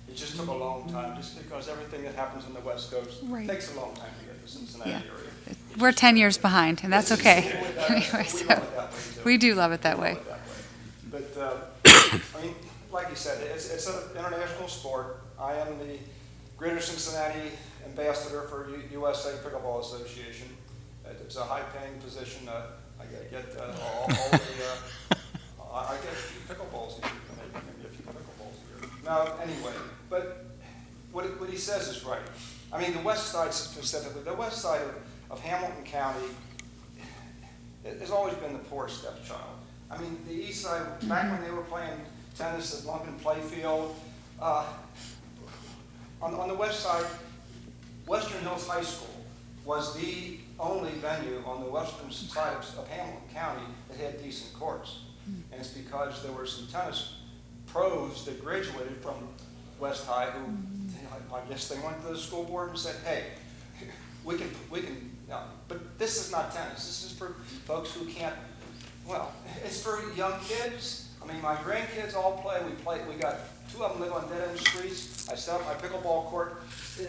It just took a long time, just because everything that happens on the West Coast takes a long time to get to Cincinnati area. We're 10 years behind, and that's okay. Anyway, so we do love it that way. But, I mean, like you said, it's an international sport. I am the Greater Cincinnati Ambassador for USA Pickleball Association. It's a high-paying position. I get all the, I get a few pickleballs here, maybe a few pickleballs here. Now, anyway, but what he says is right. I mean, the west side specifically, the west side of Hamilton County has always been the poor stepchild. I mean, the east side, back when they were playing tennis at Lunkin Playfield, on the west side, Western Hills High School was the only venue on the western side of Hamilton County that had decent courts. And it's because there were some tennis pros that graduated from West High who, I guess they went to the school board and said, hey, we can, but this is not tennis. This is for folks who can't, well, it's for young kids. I mean, my grandkids all play. We got 2 of them live on dead-end streets. I set up my pickleball court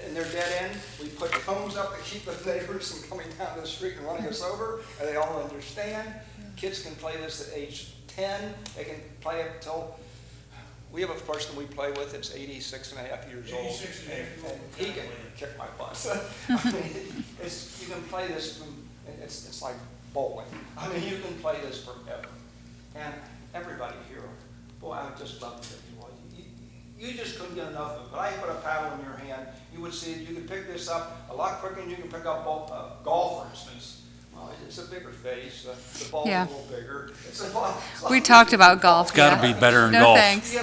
in their dead end. We put cones up to keep the neighbors from coming down the street and running us over, and they all understand. Kids can play this at age 10. They can play it until, we have a person we play with that's 86 and a half years old. 86 and a half. And he can kick my butt. I mean, you can play this from, it's like bowling. I mean, you can play this forever. And everybody here, boy, I would just love to get you one. You just couldn't get enough of it. But I put a paddle in your hand, you would see it. You could pick this up a lot quicker than you can pick up golf, for instance. Well, it's a bigger face. The ball's a little bigger. It's a lot. We talked about golf. It's got to be better in no golf. Thanks.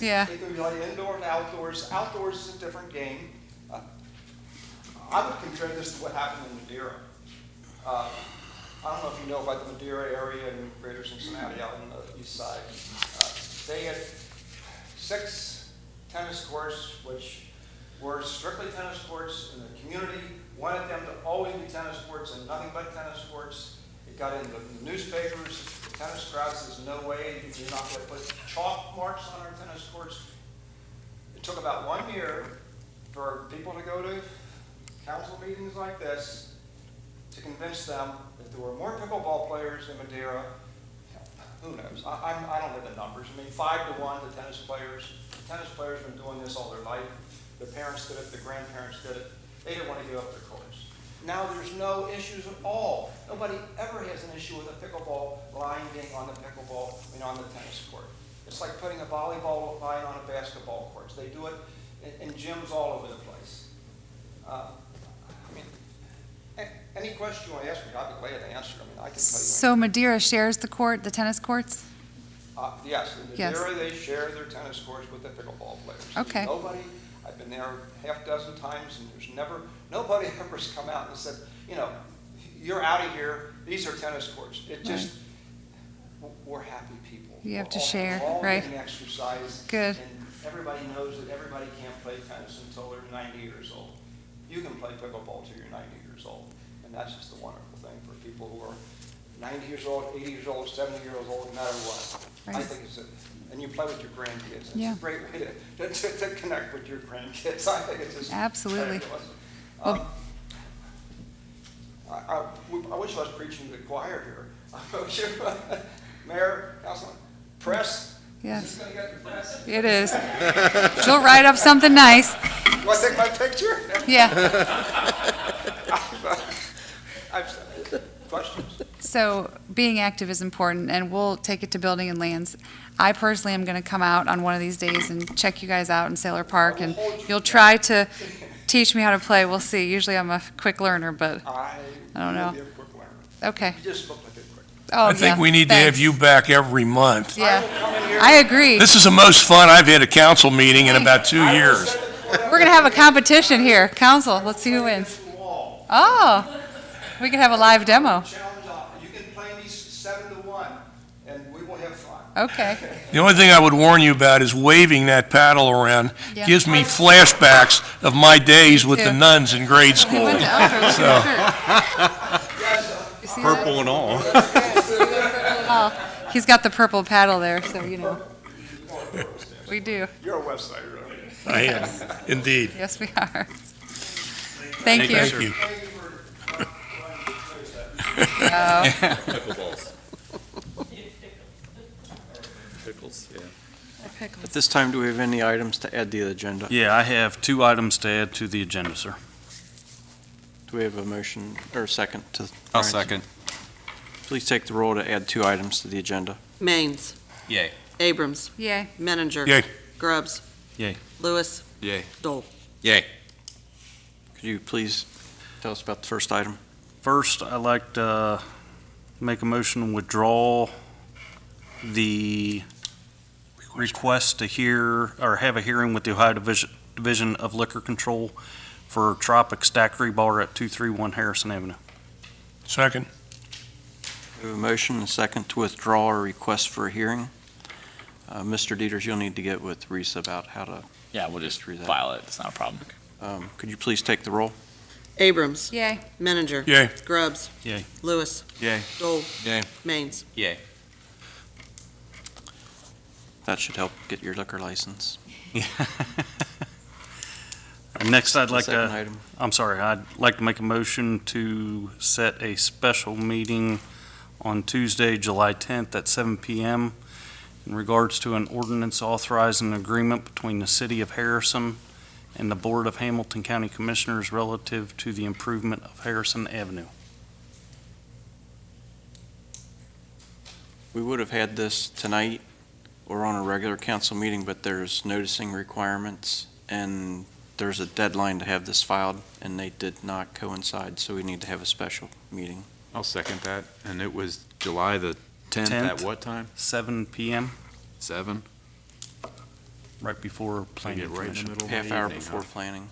Yeah. It can be like indoor and outdoors. Outdoors is a different game. I would compare this to what happened in Madeira. I don't know if you know about the Madeira area in Greater Cincinnati out on the east side. They had 6 tennis courts, which were strictly tennis courts, and the community wanted them to always be tennis courts and nothing but tennis courts. It got into the newspapers. The tennis crowd says, no way, you're not going to put chalk marks on our tennis courts. It took about 1 year for people to go to council meetings like this to convince them that there were more pickleball players in Madeira. Who knows? I don't know the numbers. I mean, 5 to 1, the tennis players. The tennis players have been doing this all their life. Their parents did it, their grandparents did it. They didn't want to give up their courts. Now there's no issues at all. Nobody ever has an issue with a pickleball line being on the pickleball, on the tennis court. It's like putting a volleyball line on a basketball court. They do it in gyms all over the place. any question you want to ask me, I'll be glad to answer. I mean, I can tell you. So Madeira shares the court, the tennis courts? Yes, in Yes. Madeira, they share their tennis courts with the pickleball players. Okay. Nobody, I've been there half dozen times, and there's nobody ever's come out and said, you know, you're out of here, these are tennis courts. It just, we're happy people. You have to We're all- share, we're all right? getting exercise. Good. And everybody knows that everybody can't play tennis until they're 90 years old. You can play pickleball till you're 90 years old, and that's just a wonderful thing for people who are 90 years old, 80 years old, 70 years old, no matter what. I Right. think and you play with your grandkids. It's Yeah. a great way to connect with your grandkids. I think it's just Absolutely. fabulous. Well- I wish I was preaching to the choir here. Mayor, Councilman, press. Yes. Is this gonna get the press? It is. She'll write up something nice. Do I take my picture? Yeah. Questions? So being active is important, and we'll take it to Building and Lands. I personally am going to come out on one of these days and check you guys out in Sailor Park, and you'll try to teach me how to play. We'll see. Usually I'm a quick learner, but I don't know. You'll be a quick learner. Okay. You just look like a quick. Oh, I think yeah. we need to have Thanks. you back every month. Yeah, I agree. This is the most fun I've had a council meeting in about 2 years. We're going to have a competition here. Council, let's see who wins. Oh, we can have a live demo. Challenge off. You can play these 7-1, and we will have fun. Okay. The only thing I would warn you about is waving that paddle around Yeah. gives me flashbacks of my days with the too. nuns in grade He school. went to Elder, So- You see that? Purple and all. Oh, he's got the purple paddle there, so you know. We do. You're a website, right? I am, indeed. Yes, we are. Thank you. Thank you. Oh, Pickleballs. Pickles, yeah. At this time, do we have any items to add to the agenda? Yeah, I have 2 items to add to the agenda, sir. Do we have a motion or a second to? I'll second. Please take the roll to add 2 items to the agenda. Maines. Yay. Abrams. yay. Menninger. Yay. Grubbs. Yay. Lewis. Yay. Dole. Yay. Could you please tell us about the first item? First, I'd like to make a motion to withdraw the request to hear, or have a hearing with the Ohio Division of Liquor Control for Tropic Stackery Bar at 231 Harrison Avenue. Second. We have a motion and a second to withdraw a request for a hearing. Mr. Dieters, you'll need to get with Reese about how to, Yeah, we'll just Through that. file it. It's not a problem. could you please take the roll? Abrams. Yay. Menninger. Yay. Grubbs. Yay. Lewis. Yay. Dole. Yay. Maines. Yay. That should help get your liquor license. Next, I'd like Second to, item. I'm sorry, I'd like to make a motion to set a special meeting on Tuesday, July 10th at 7 PM in regards to an ordinance authorizing an agreement between the City of Harrison and the Board of Hamilton County Commissioners relative to the improvement of Harrison Avenue. We would have had this tonight or on a regular council meeting, but there's noticing requirements and there's a deadline to have this filed, and they did not coincide, so we need to have a special meeting. I'll second that. And it was July the 10th at what time? 7 PM, 7? right before Planning Get right in the Commission. middle of my Half hour evening, before huh? planning.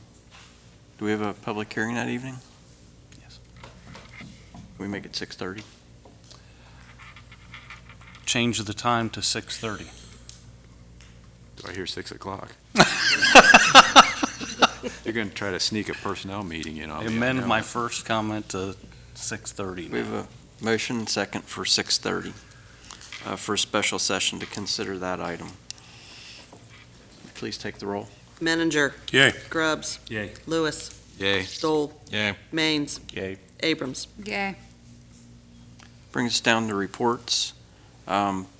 Do we have a public hearing that evening? Yes. Can we make it 6:30? Change the time to 6:30. Do I hear 6 o'clock? You're going to try to sneak a personnel meeting in on me. I Amend know my it. first comment to 6:30. We have a motion and second for 6:30 for a special session to consider that item. Please take the roll. Menninger. Yay. Grubbs. Yay. Lewis. Yay. Dole. Yay. Maines. Yay. Abrams. Yay. Brings us down to reports.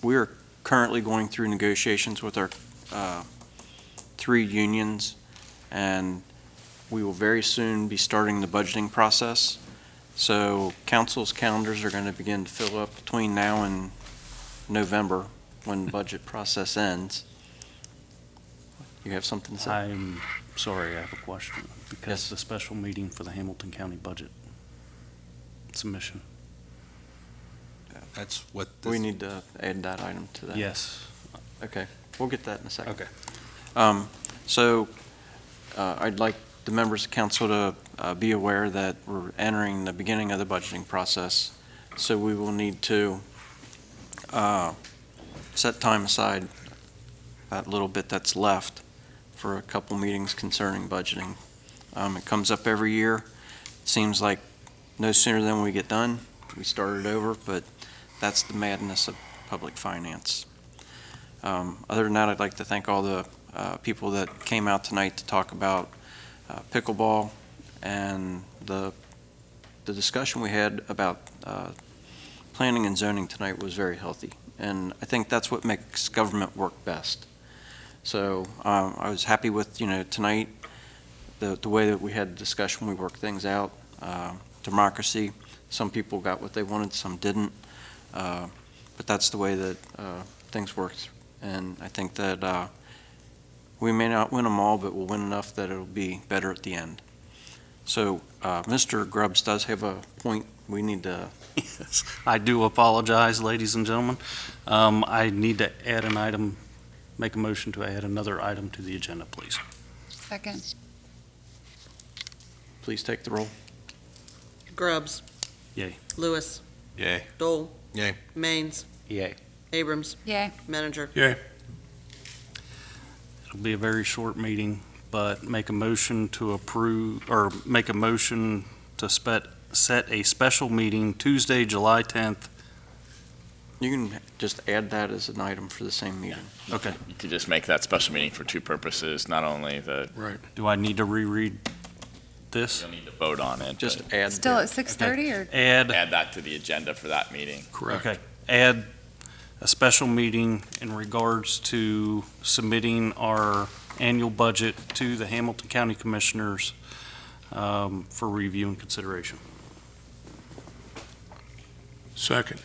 We are currently going through negotiations with our 3 unions, and we will very soon be starting the budgeting process. So council's calendars are going to begin to fill up between now and November, when the budget process ends. You have something to say? I'm sorry, I have a question. Because Yes. the special meeting for the Hamilton County budget, submission. That's what. We need to add that item to that. Yes. Okay, we'll get that in a second. Okay. So I'd like the members of council to be aware that we're entering the beginning of the budgeting process. So we will need to set time aside, that little bit that's left, for a couple meetings concerning budgeting. It comes up every year. It seems like no sooner than we get done, we start it over, but that's the madness of public finance. Other than that, I'd like to thank all the people that came out tonight to talk about pickleball, and the discussion we had about planning and zoning tonight was very healthy, and I think that's what makes government work best. So I was happy with, tonight, the way that we had the discussion, we worked things out. Democracy, some people got what they wanted, some didn't, but that's the way that things worked, and I think that we may not win them all, but we'll win enough that it'll be better at the end. So Mr. Grubbs does have a point we need to. Yes, I do apologize, ladies and gentlemen. I need to add an item, make a motion to add another item to the agenda, please. Second. Please take the roll. Grubbs. Yay. Lewis. Yay. Dole. Yay. Maines. Yay. Abrams. Yay. Manager. Yay. It'll be a very short meeting, but make a motion to approve, or make a motion to set a special meeting Tuesday, July 10th. You can just add that as an item for the same meeting. Okay. You could just make that special meeting for two purposes, not only Right. Do I need to reread this? you'll need to vote on it. Just but add. Still the- at 6:30 or? Add, add that to the agenda for that meeting. Correct. okay, add a special meeting in regards to submitting our annual budget to the Hamilton County Commissioners for review and consideration. Second.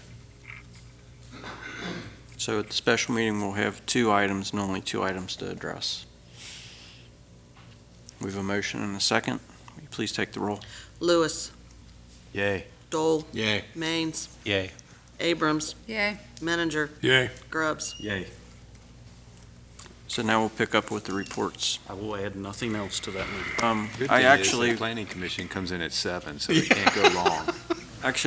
So at the special meeting, we'll have two items and only two items to address. We have a motion and a second. Will you please take the roll? Lewis. Yay. Dole. Yay. Maines. Yay. Abrams. Yay. Manager. Yay. Grubbs. Yay. So now we'll pick up with the reports. I will add nothing else to that meeting. Good I thing is actually, the planning commission comes in at 7, so it can't go long.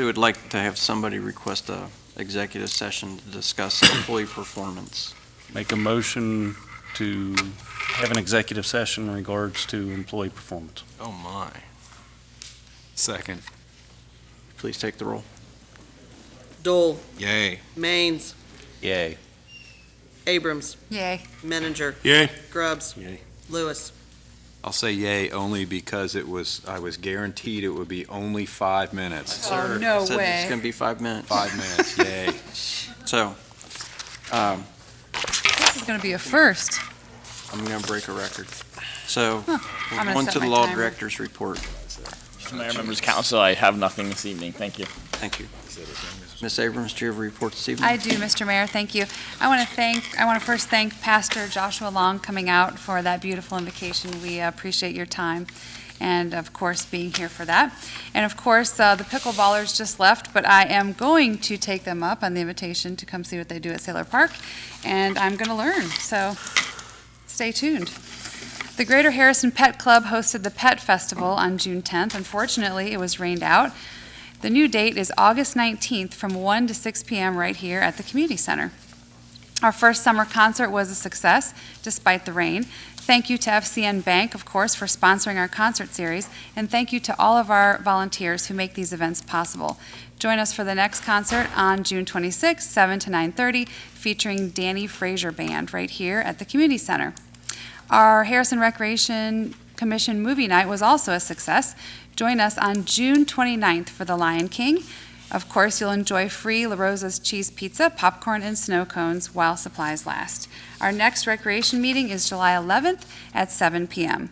would like to have somebody request a executive session to discuss employee performance. Make a motion to have an executive session in regards to employee performance. Oh, my. Second. Please take the roll. Dole. Yay. Maines. Yay. Abrams. Yay. Manager. Yay. Grubbs. Yay. Lewis. I'll say yay only because I was guaranteed it would be only 5 minutes. Oh, no Said way. It's going to be 5 minutes. 5 minutes, yay. So, This is going to be a first. I'm going to break a record. So, I'm we're gonna going set to the my law timer. director's report. Mayor, members of council, I have nothing this evening. Thank you. Thank you. Ms. Abrams, do you have a report this evening? I do, Mr. Mayor, thank you. I want to first thank Pastor Joshua Long coming out for that beautiful invocation. We appreciate your time and, of course, being here for that. And, of course, the pickleballers just left, but I am going to take them up on the invitation to come see what they do at Sailor Park, and I'm going to learn, so stay tuned. The Greater Harrison Pet Club hosted the Pet Festival on June 10th. Unfortunately, it was rained out. The new date is August 19th from 1 to 6 p.m. right here at the Community Center. Our first summer concert was a success, despite the rain. Thank you to FCN Bank, of course, for sponsoring our concert series, and thank you to all of our volunteers who make these events possible. Join us for the next concert on June 26th, 7 to 9:30, featuring Danny Fraser Band right here at the Community Center. Our Harrison Recreation Commission movie night was also a success. Join us on June 29th for The Lion King. Of course, you'll enjoy free La Rosa's cheese pizza, popcorn, and snow cones while supplies last. Our next recreation meeting is July 11th at 7 p.m.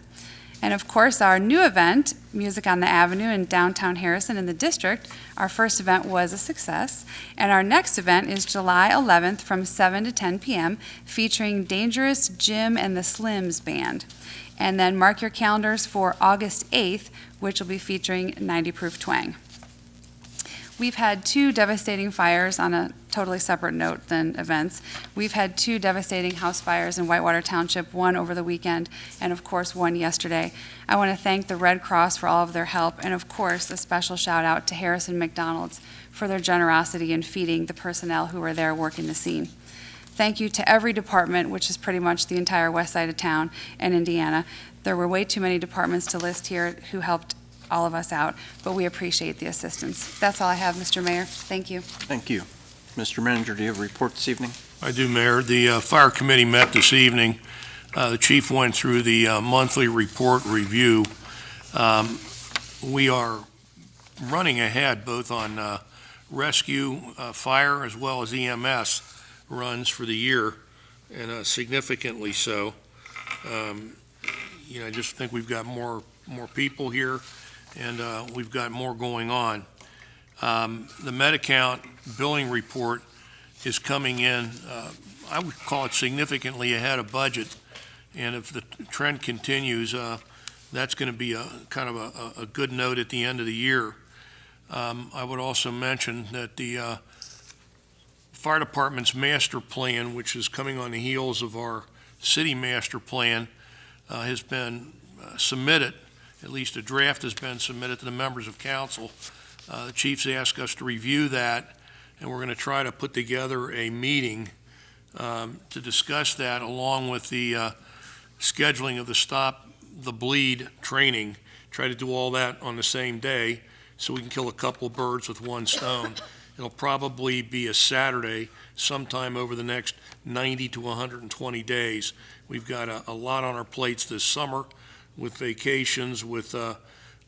And of course, our new event, Music on the Avenue in downtown Harrison in the district, our first event was a success. And our next event is July 11th from 7 to 10 p.m., featuring Dangerous Jim and the Slims Band. And then mark your calendars for August 8th, which will be featuring 90 Proof Twang. We've had 2 devastating fires on a totally separate note than events. We've had 2 devastating house fires in Whitewater Township, one over the weekend, and of course, one yesterday. I want to thank the Red Cross for all of their help, and of course, a special shout out to Harrison McDonald's for their generosity in feeding the personnel who were there working the scene. Thank you to every department, which is pretty much the entire west side of town and Indiana. There were way too many departments to list here who helped all of us out, but we appreciate the assistance. That's all I have, Mr. Mayor. Thank you. Thank you. Mr. Manager, do you have a report this evening? I do, Mayor. The fire committee met this evening. The chief went through the monthly report review. We are running ahead both on rescue, fire, as well as EMS runs for the year, and significantly so. I just think we've got more people here, and we've got more going on. The Medi-Count billing report is coming in, I would call it significantly ahead of budget, and if the trend continues, that's going to be a kind of a good note at the end of the year. I would also mention that the fire department's master plan, which is coming on the heels of our city master plan, has been submitted. At least a draft has been submitted to the members of council. The chief's asked us to review that, and we're going to try to put together a meeting to discuss that, along with the scheduling of the Stop the Bleed training. Try to do all that on the same day so we can kill a couple of birds with one stone. It'll probably be a Saturday sometime over the next 90 to 120 days. We've got a lot on our plates this summer with vacations, with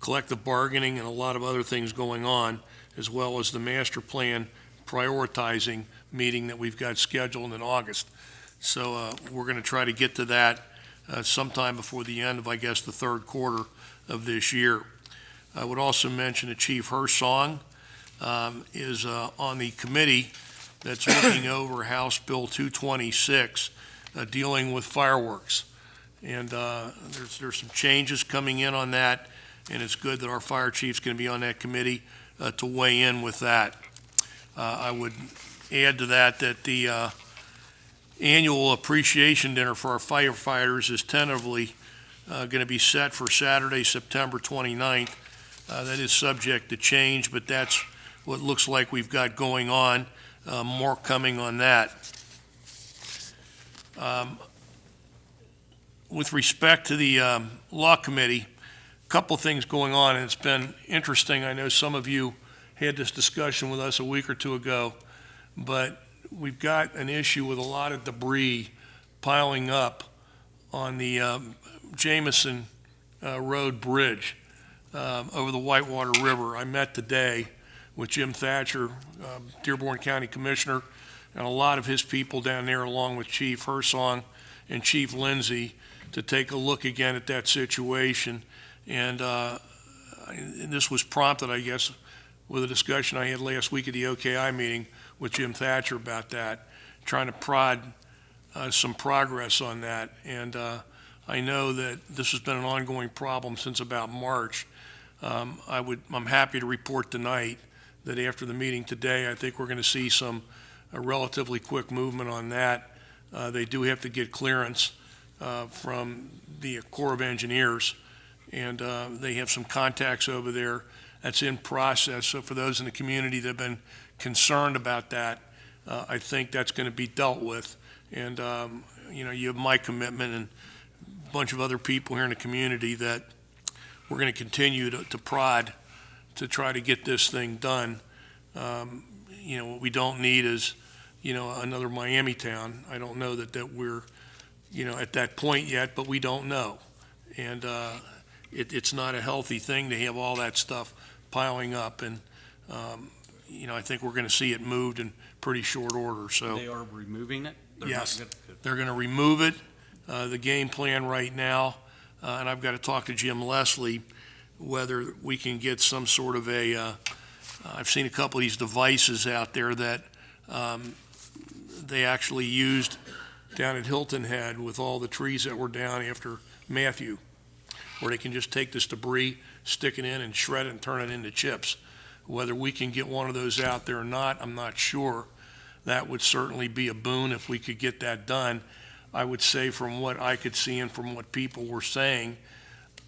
collective bargaining, and a lot of other things going on, as well as the master plan prioritizing meeting that we've got scheduled in August. So we're going to try to get to that sometime before the end of, I guess, the third quarter of this year. I would also mention that Chief Hersong is on the committee that's looking over House Bill 226, dealing with fireworks. And there's some changes coming in on that, and it's good that our fire chief's going to be on that committee to weigh in with that. I would add to that the annual appreciation dinner for our firefighters is tentatively going to be set for Saturday, September 29th. That is subject to change, but that's what looks like we've got going on. More coming on that. With respect to the law committee, a couple things going on, and it's been interesting. I know some of you had this discussion with us a week or two ago, but we've got an issue with a lot of debris piling up on the Jameson Road Bridge over the Whitewater River. I met today with Jim Thatcher, Dearborn County Commissioner, and a lot of his people down there, along with Chief Hersong and Chief Lindsay, to take a look again at that situation. And this was prompted, I guess, with a discussion I had last week at the OKI meeting with Jim Thatcher about that, trying to prod some progress on that. And I know that this has been an ongoing problem since about March. I'm happy to report tonight that after the meeting today, I think we're going to see a relatively quick movement on that. They do have to get clearance from the Corps of Engineers, and they have some contacts over there. That's in process. So for those in the community that have been concerned about that, I think that's going to be dealt with. And, you have my commitment and a bunch of other people here in the community that we're going to continue to prod to try to get this thing done. What we don't need is, another Miami town. I don't know that we're, at that point yet, but we don't know. And it's not a healthy thing to have all that stuff piling up. And, I think we're going to see it moved in pretty short order. So They are removing it? Yes, they're going to remove it. The game plan right now, and I've got to talk to Jim Leslie, whether we can get some sort of I've seen a couple of these devices out there that they actually used down at Hilton Head with all the trees that were down after Matthew, where they can just take this debris, stick it in, and shred it and turn it into chips. Whether we can get one of those out there or not, I'm not sure. That would certainly be a boon if we could get that done. I would say from what I could see and from what people were saying,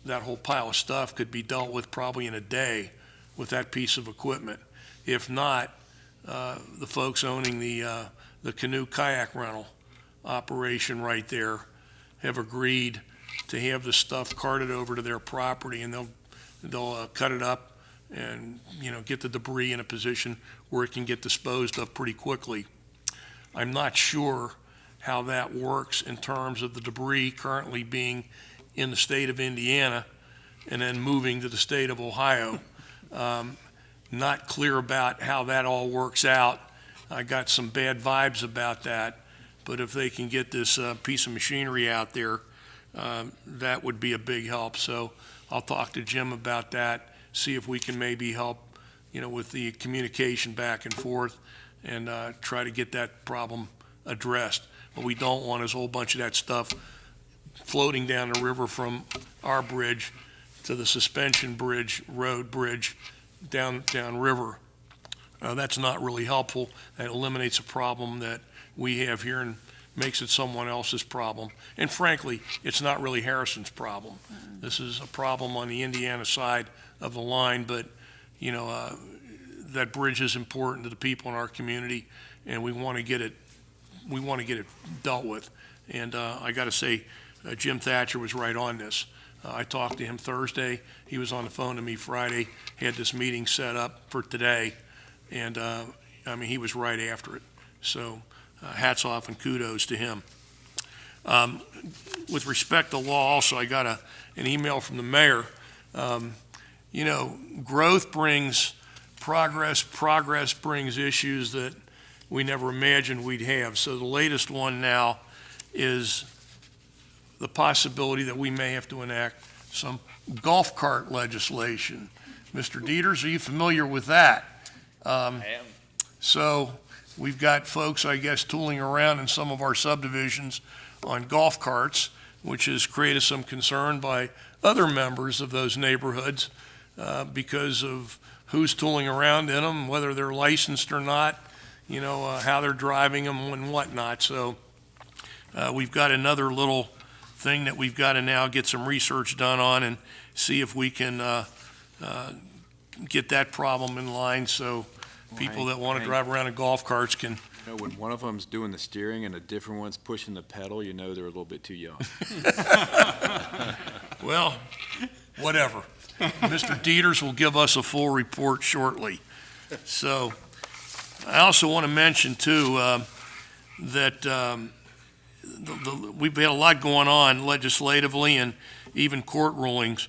that whole pile of stuff could be dealt with probably in a day with that piece of equipment. If not, the folks owning the canoe kayak rental operation right there have agreed to have the stuff carted over to their property, and they'll cut it up and, get the debris in a position where it can get disposed of pretty quickly. I'm not sure how that works in terms of the debris currently being in the state of Indiana and then moving to the state of Ohio. Not clear about how that all works out. I got some bad vibes about that, but if they can get this piece of machinery out there, that would be a big help. So I'll talk to Jim about that, see if we can maybe help, with the communication back and forth and try to get that problem addressed. What we don't want is a whole bunch of that stuff floating down the river from our bridge to the suspension bridge, road bridge, down river. That's not really helpful. That eliminates a problem that we have here and makes it someone else's problem. And frankly, it's not really Harrison's problem. This is a problem on the Indiana side of the line, but, that bridge is important to the people in our community, and we want to get it dealt with. And I got to say, Jim Thatcher was right on this. I talked to him Thursday. He was on the phone to me Friday, had this meeting set up for today, and he was right after it. So hats off and kudos to him. With respect to law also, I got an email from the mayor. Growth brings progress. Progress brings issues that we never imagined we'd have. So the latest one now is the possibility that we may have to enact some golf cart legislation. Mr. Dieters, are you familiar with that? I am. So we've got folks, I guess, tooling around in some of our subdivisions on golf carts, which has created some concern by other members of those neighborhoods because of who's tooling around in them, whether they're licensed or not, how they're driving them and whatnot. So we've got another little thing that we've got to now get some research done on and see if we can get that problem in line so people that want to drive around in golf carts can. When one of them's doing the steering and a different one's pushing the pedal, they're a little bit too young. Well, whatever. Mr. Dieters will give us a full report shortly. So I also want to mention, too, that we've had a lot going on legislatively and even court rulings.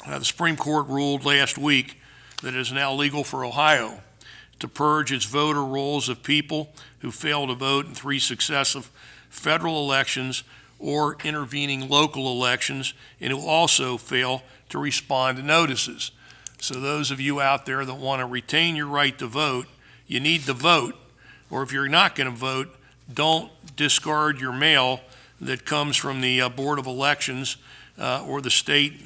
The Supreme Court ruled last week that it is now legal for Ohio to purge its voter rolls of people who failed to vote in 3 successive federal elections or intervening local elections and who also fail to respond to notices. So those of you out there that want to retain your right to vote, you need to vote. Or if you're not going to vote, don't discard your mail that comes from the Board of Elections or the State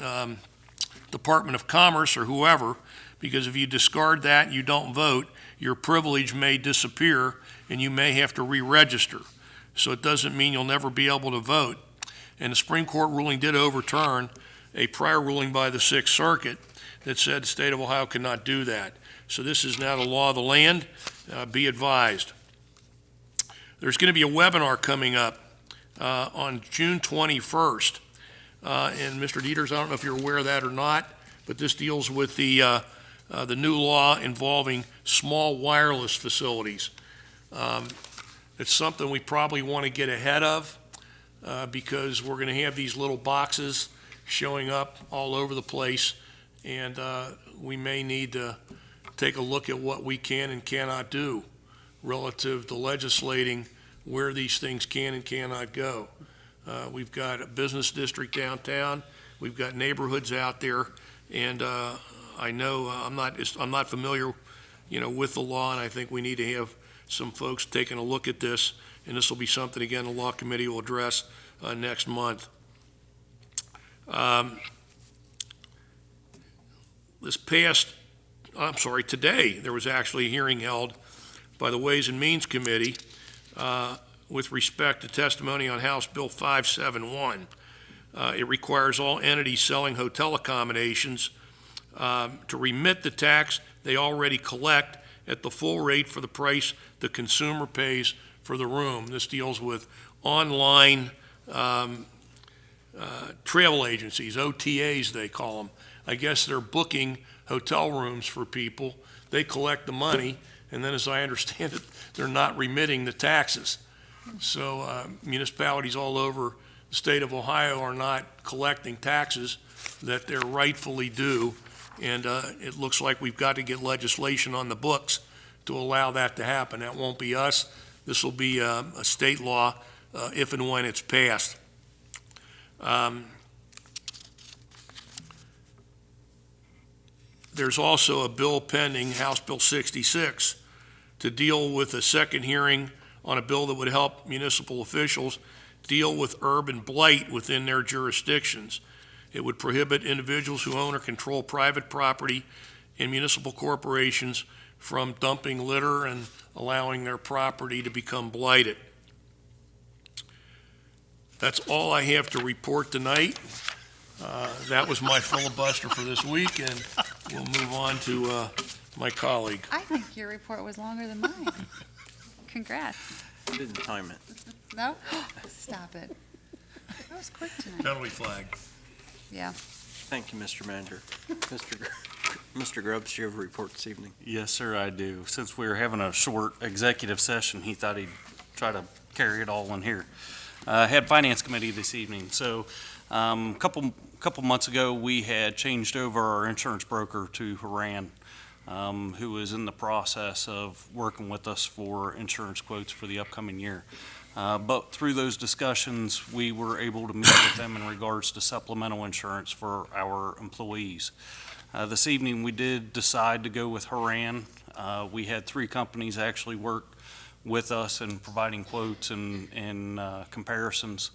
Department of Commerce or whoever, because if you discard that and you don't vote, your privilege may disappear and you may have to re-register. So it doesn't mean you'll never be able to vote. And the Supreme Court ruling did overturn a prior ruling by the Sixth Circuit that said the state of Ohio cannot do that. So this is now the law of the land. Be advised. There's going to be a webinar coming up on June 21st. And Mr. Dieters, I don't know if you're aware of that or not, but this deals with the new law involving small wireless facilities. It's something we probably want to get ahead of because we're going to have these little boxes showing up all over the place, and we may need to take a look at what we can and cannot do relative to legislating where these things can and cannot go. We've got a business district downtown, we've got neighborhoods out there, and I know I'm not familiar, with the law, and I think we need to have some folks taking a look at this, and this will be something, again, the Law Committee will address next month. This past I'm sorry, today, there was actually a hearing held by the Ways and Means Committee with respect to testimony on House Bill 571. It requires all entities selling hotel accommodations to remit the tax they already collect at the full rate for the price the consumer pays for the room. This deals with online travel agencies, OTAs they call them. I guess they're booking hotel rooms for people. They collect the money, and then as I understand it, they're not remitting the taxes. So municipalities all over the state of Ohio are not collecting taxes that they're rightfully due. And it looks like we've got to get legislation on the books to allow that to happen. That won't be us. This will be a state law if and when it's passed. There's also a bill pending, House Bill 66, to deal with a second hearing on a bill that would help municipal officials deal with urban blight within their jurisdictions. It would prohibit individuals who own or control private property in municipal corporations from dumping litter and allowing their property to become blighted. That's all I have to report tonight. That was my filibuster for this week, and we'll move on to my colleague. I think your report was longer than mine. Congrats. Didn't time it. No? Stop it. That was quick tonight. Penalty flag. Yeah. Thank you, Mr. Manager. Mr. Grubbs, do you have a report this evening? Yes, sir, I do. Since we were having a short executive session, he thought he'd try to carry it all in here. Had Finance Committee this evening. So couple months ago, we had changed over our insurance broker to Haran, who is in the process of working with us for insurance quotes for the upcoming year. But through those discussions, we were able to meet with them in regards to supplemental insurance for our employees. This evening, we did decide to go with Haran. We had 3 companies actually work with us in providing quotes and comparisons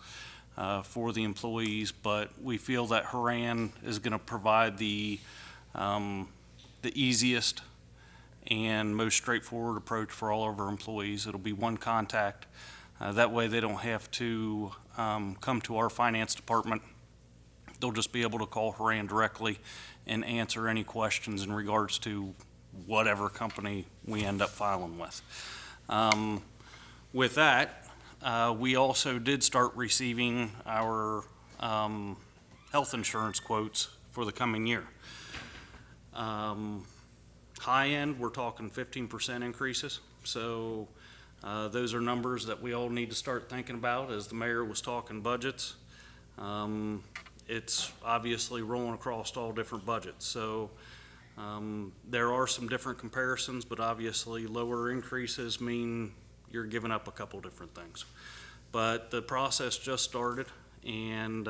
for the employees, but we feel that Haran is going to provide the easiest and most straightforward approach for all of our employees. It'll be one contact. That way they don't have to come to our finance department. They'll just be able to call Haran directly and answer any questions in regards to whatever company we end up filing with. With that, we also did start receiving our health insurance quotes for the coming year. High end, we're talking 15% increases. So those are numbers that we all need to start thinking about as the mayor was talking budgets. It's obviously rolling across all different budgets. So there are some different comparisons, but obviously lower increases mean you're giving up a couple different things. But the process just started, and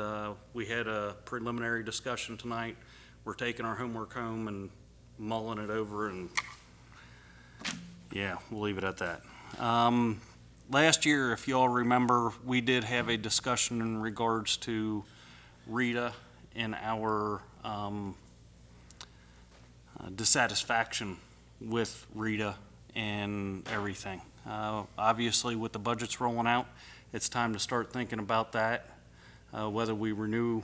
we had a preliminary discussion tonight. We're taking our homework home and mulling it over, and yeah, we'll leave it at that. Last year, if you all remember, we did have a discussion in regards to Rita and our dissatisfaction with Rita and everything. Obviously, with the budgets rolling out, it's time to start thinking about that, whether we renew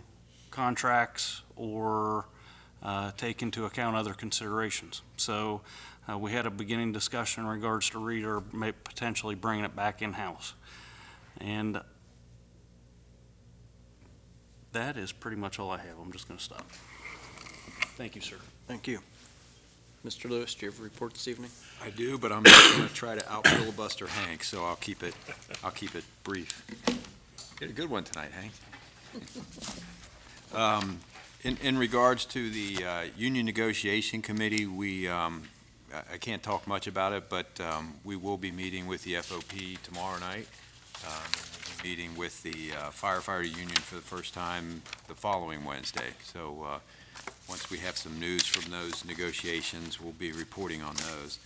contracts or take into account other considerations. So we had a beginning discussion in regards to Rita, or potentially bringing it back in-house. And that is pretty much all I have. I'm just going to stop. Thank you, sir. Thank you. Mr. Lewis, do you have a report this evening? I do, but I'm not going to try to out-filibuster Hank, so I'll keep it brief. You had a good one tonight, Hank. In regards to the Union Negotiation Committee, I can't talk much about it, but we will be meeting with the FOP tomorrow night. We'll be meeting with the firefighter union for the first time the following Wednesday. So once we have some news from those negotiations, we'll be reporting on those.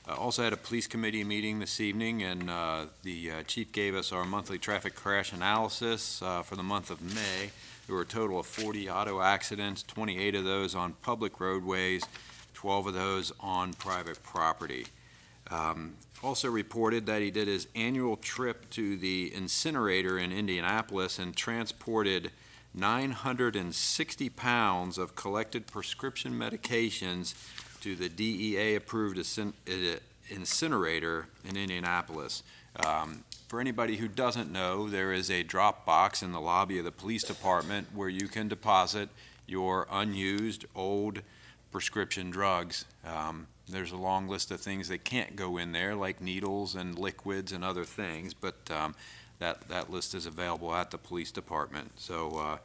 Also had a police committee meeting this evening, and the chief gave us our monthly traffic crash analysis for the month of May. There were a total of 40 auto accidents, 28 of those on public roadways, 12 of those on private property. Also reported that he did his annual trip to the incinerator in Indianapolis and transported 960 pounds of collected prescription medications to the DEA-approved incinerator in Indianapolis. For anybody who doesn't know, there is a drop box in the lobby of the police department where you can deposit your unused old prescription drugs. There's a long list of things that can't go in there, like needles and liquids and other things, but that list is available at the police department. So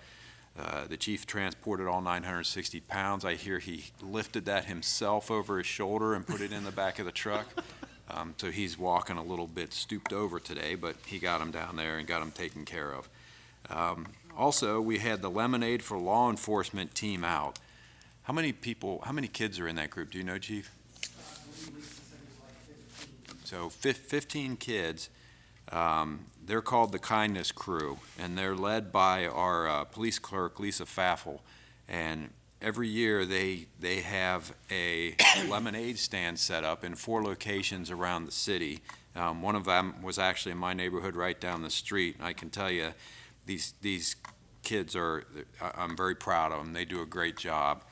the chief transported all 960 pounds. I hear he lifted that himself over his shoulder and put it in the back of the truck. So he's walking a little bit stooped over today, but he got him down there and got him taken care of. Also, we had the Lemonade for Law Enforcement team out. How many kids are in that group? Do you know, Chief? So 15 kids. They're called the Kindness Crew, and they're led by our police clerk, Lisa Faffel. And every year they have a lemonade stand set up in 4 locations around the city. One of them was actually in my neighborhood right down the street. I can tell you, these kids I'm very proud of them. They do a great job.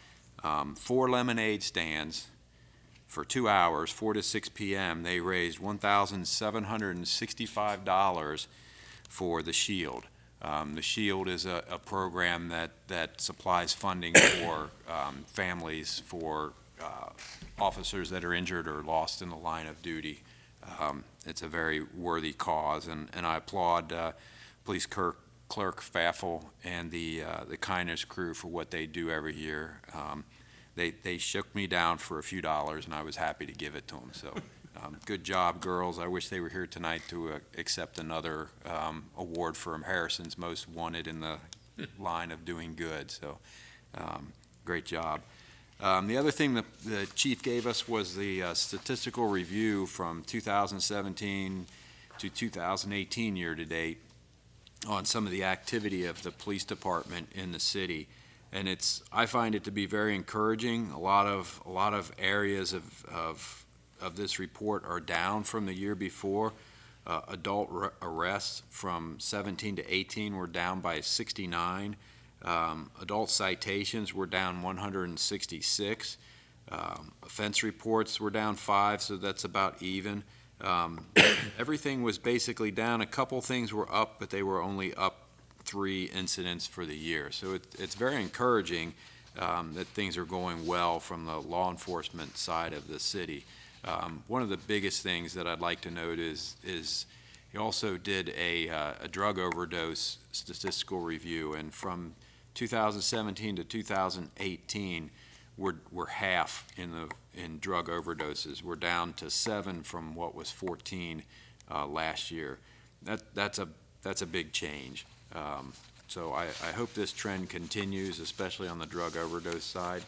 4 lemonade stands for 2 hours, 4 to 6 p.m. They raised $1,765 for the Shield. The Shield is a program that supplies funding for families, for officers that are injured or lost in the line of duty. It's a very worthy cause, and I applaud Police Clerk Faffel and the Kindness Crew for what they do every year. They shook me down for a few dollars, and I was happy to give it to them. So, good job, girls. I wish they were here tonight to accept another award for Harrison's Most Wanted in the line of doing good. So, great job. The other thing that the chief gave us was the statistical review from 2017 to 2018 year-to-date on some of the activity of the police department in the city. And I find it to be very encouraging. A lot of areas of this report are down from the year before. Adult arrests from 17 to 18 were down by 69. Adult citations were down 166. Offense reports were down 5, so that's about even. Everything was basically down. A couple things were up, but they were only up 3 incidents for the year. So it's very encouraging that things are going well from the law enforcement side of the city. One of the biggest things that I'd like to note is he also did a drug overdose statistical review, and from 2017 to 2018, we're half in drug overdoses. We're down to 7 from what was 14 last year. That's a big change. So I hope this trend continues, especially on the drug overdose side.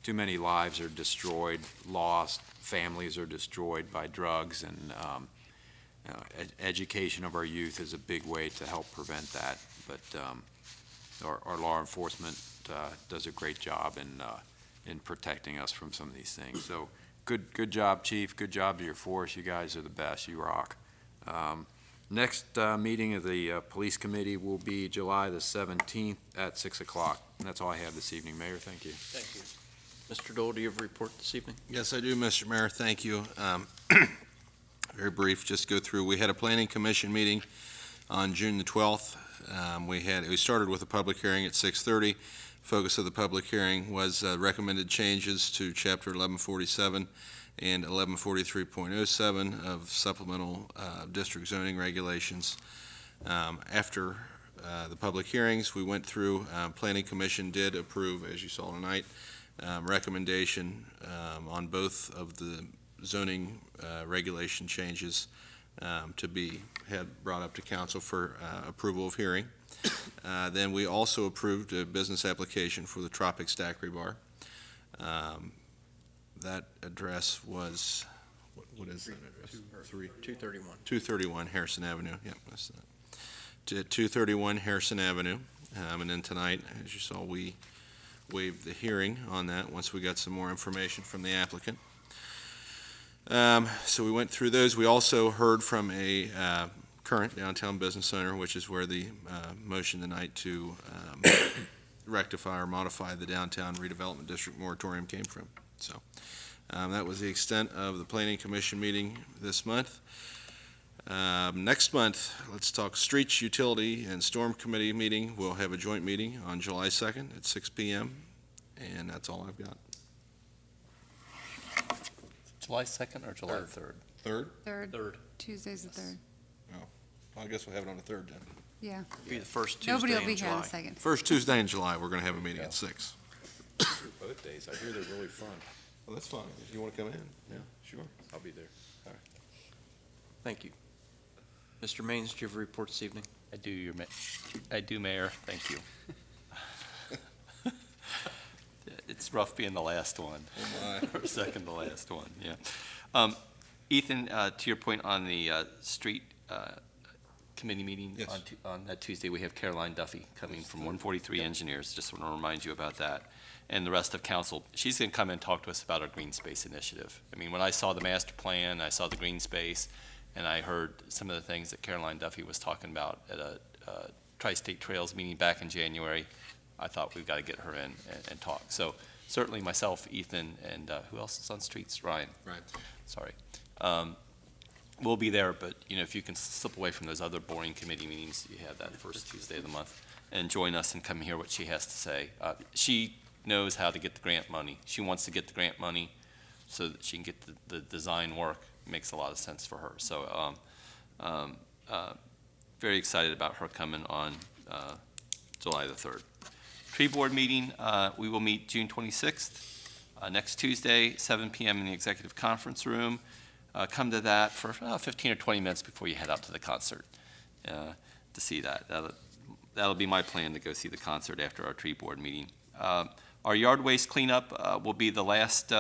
Too many lives are destroyed, lost, families are destroyed by drugs, and education of our youth is a big way to help prevent that. But our law enforcement does a great job in protecting us from some of these things. So good job, Chief. Good job to your force. You guys are the best. You rock. Next meeting of the Police Committee will be July the 17th at 6 o'clock. And that's all I have this evening, Mayor. Thank you. Thank you. Mr. Dole, do you have a report this evening? Yes, I do, Mr. Mayor. Thank you. Very brief, just go through. We had a Planning Commission meeting on June the 12th. We started with a public hearing at 6:30. Focus of the public hearing was recommended changes to Chapter 1147 and 1143.07 of supplemental district zoning regulations. After the public hearings, we went through, Planning Commission did approve, as you saw tonight, recommendation on both of the zoning regulation changes to be brought up to council for approval of hearing. Then we also approved a business application for the Tropic Daiquiri Bar. That address was, what is that address? 231. 231 Harrison Avenue, yep, that's that. 231 Harrison Avenue. And then tonight, as you saw, we waive the hearing on that once we got some more information from the applicant. So we went through those. We also heard from a current downtown business owner, which is where the motion tonight to rectify or modify the downtown redevelopment district moratorium came from. So that was the extent of the Planning Commission meeting this month. Next month, let's talk Streets, Utility, and Storm Committee meeting. We'll have a joint meeting on July 2nd at 6 p.m., and that's all I've got. July 2nd or July 3rd? Third? Third. Tuesday's the third. Well, I guess we'll have it on the third then. Yeah. Be the first Tuesday Nobody will in be here on July. the second. First Tuesday in July, we're going to have a meeting at 6. Both days. I hear they're really fun. Well, that's fine. If you want to come in, yeah, sure. I'll be there. Thank you. Mr. Maines, do you have a report this evening? I do, Mayor. Thank you. It's rough being the last one. Oh, my. Or second to last one, yeah. Ethan, to your point on the street committee meeting Yes. on that Tuesday, we have Caroline Duffy coming from 143 Engineers. Just want to remind you about that. And the rest of council, she's going to come and talk to us about our green space initiative. I mean, when I saw the master plan, I saw the green space, and I heard some of the things that Caroline Duffy was talking about at a Tri-State Trails meeting back in January, I thought we've got to get her in and talk. So certainly myself, Ethan, and who else is on streets? Ryan. Right. Sorry. We'll be there, but if you can slip away from those other boring committee meetings, you have that first Tuesday of the month, and join us and come hear what she has to say. She knows how to get the grant money. She wants to get the grant money so that she can get the design work. It makes a lot of sense for her. So very excited about her coming on July the 3rd. Tree board meeting, we will meet June 26th, next Tuesday, 7 p.m. in the executive conference room. Come to that for 15 or 20 minutes before you head out to the concert to see that. That'll be my plan, to go see the concert after our tree board meeting. Our yard waste cleanup will be the last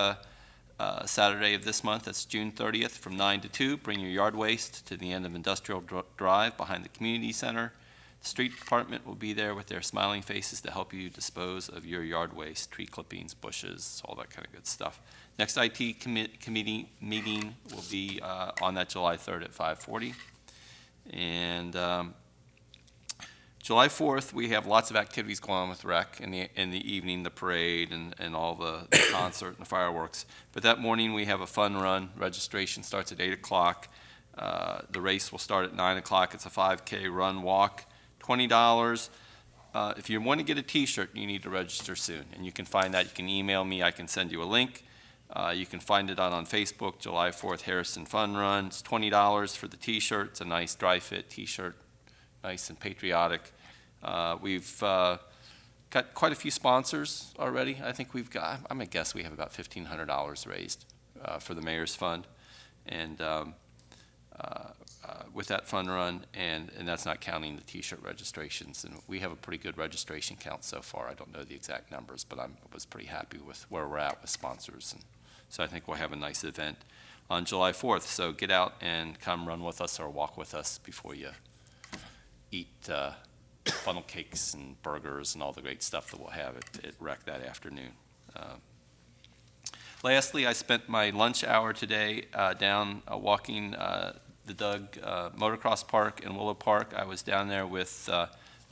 Saturday of this month. That's June 30th from 9 to 2. Bring your yard waste to the end of Industrial Drive behind the community center. The street department will be there with their smiling faces to help you dispose of your yard waste, tree clippings, bushes, all that kind of good stuff. Next IT committee meeting will be on that July 3rd at 5:40. And July 4th, we have lots of activities going on with rec in the evening, the parade and all the concert and the fireworks. But that morning, we have a fun run. Registration starts at 8 o'clock. The race will start at 9 o'clock. It's a 5K run walk, $20. If you want to get a T-shirt, you need to register soon. And you can find that. You can email me. I can send you a link. You can find it on Facebook, July 4th Harrison Fun Run. It's $20 for the T-shirt. It's a nice dry fit T-shirt, nice and patriotic. We've got quite a few sponsors already. I think we've got, I'm going to guess we have about $1,500 raised for the Mayor's Fund. And with that fun run, and that's not counting the T-shirt registrations. And we have a pretty good registration count so far. I don't know the exact numbers, but I was pretty happy with where we're at with sponsors. And so I think we'll have a nice event on July 4th. So get out and come run with us or walk with us before you eat funnel cakes and burgers and all the great stuff that we'll have at Rec that afternoon. Lastly, I spent my lunch hour today down walking the Doug Motocross Park in Willow Park. I was down there with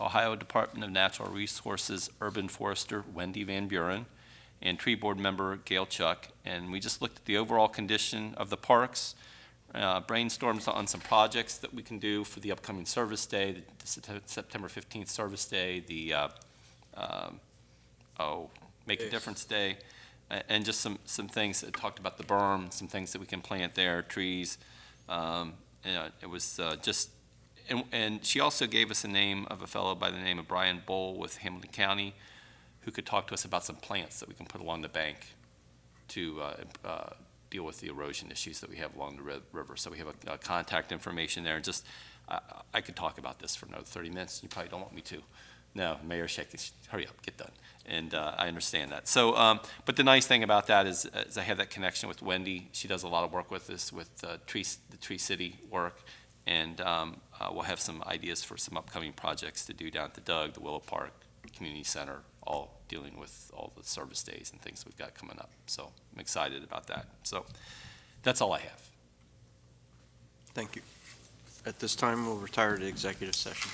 Ohio Department of Natural Resources urban forester Wendy Van Buren and tree board member Gail Chuck, and we just looked at the overall condition of the parks, brainstormed on some projects that we can do for the upcoming service day, the September 15th service day, the Make a Difference Day, and just some things that talked about the berm, some things that we can plant there, trees. It was just, and she also gave us a name of a fellow by the name of Brian Bowl with Hamilton County, who could talk to us about some plants that we can put along the bank to deal with the erosion issues that we have along the river. So we have a contact information there. And just, I could talk about this for another 30 minutes. You probably don't want me to. No, Mayor shaking, hurry up, get done. And I understand that. So, but the nice thing about that is I have that connection with Wendy. She does a lot of work with this, with the Tree City work. And we'll have some ideas for some upcoming projects to do down at the Doug, the Willow Park Community Center, all dealing with all the service days and things we've got coming up. So I'm excited about that. So that's all I have. Thank you. At this time, we'll retire to executive session.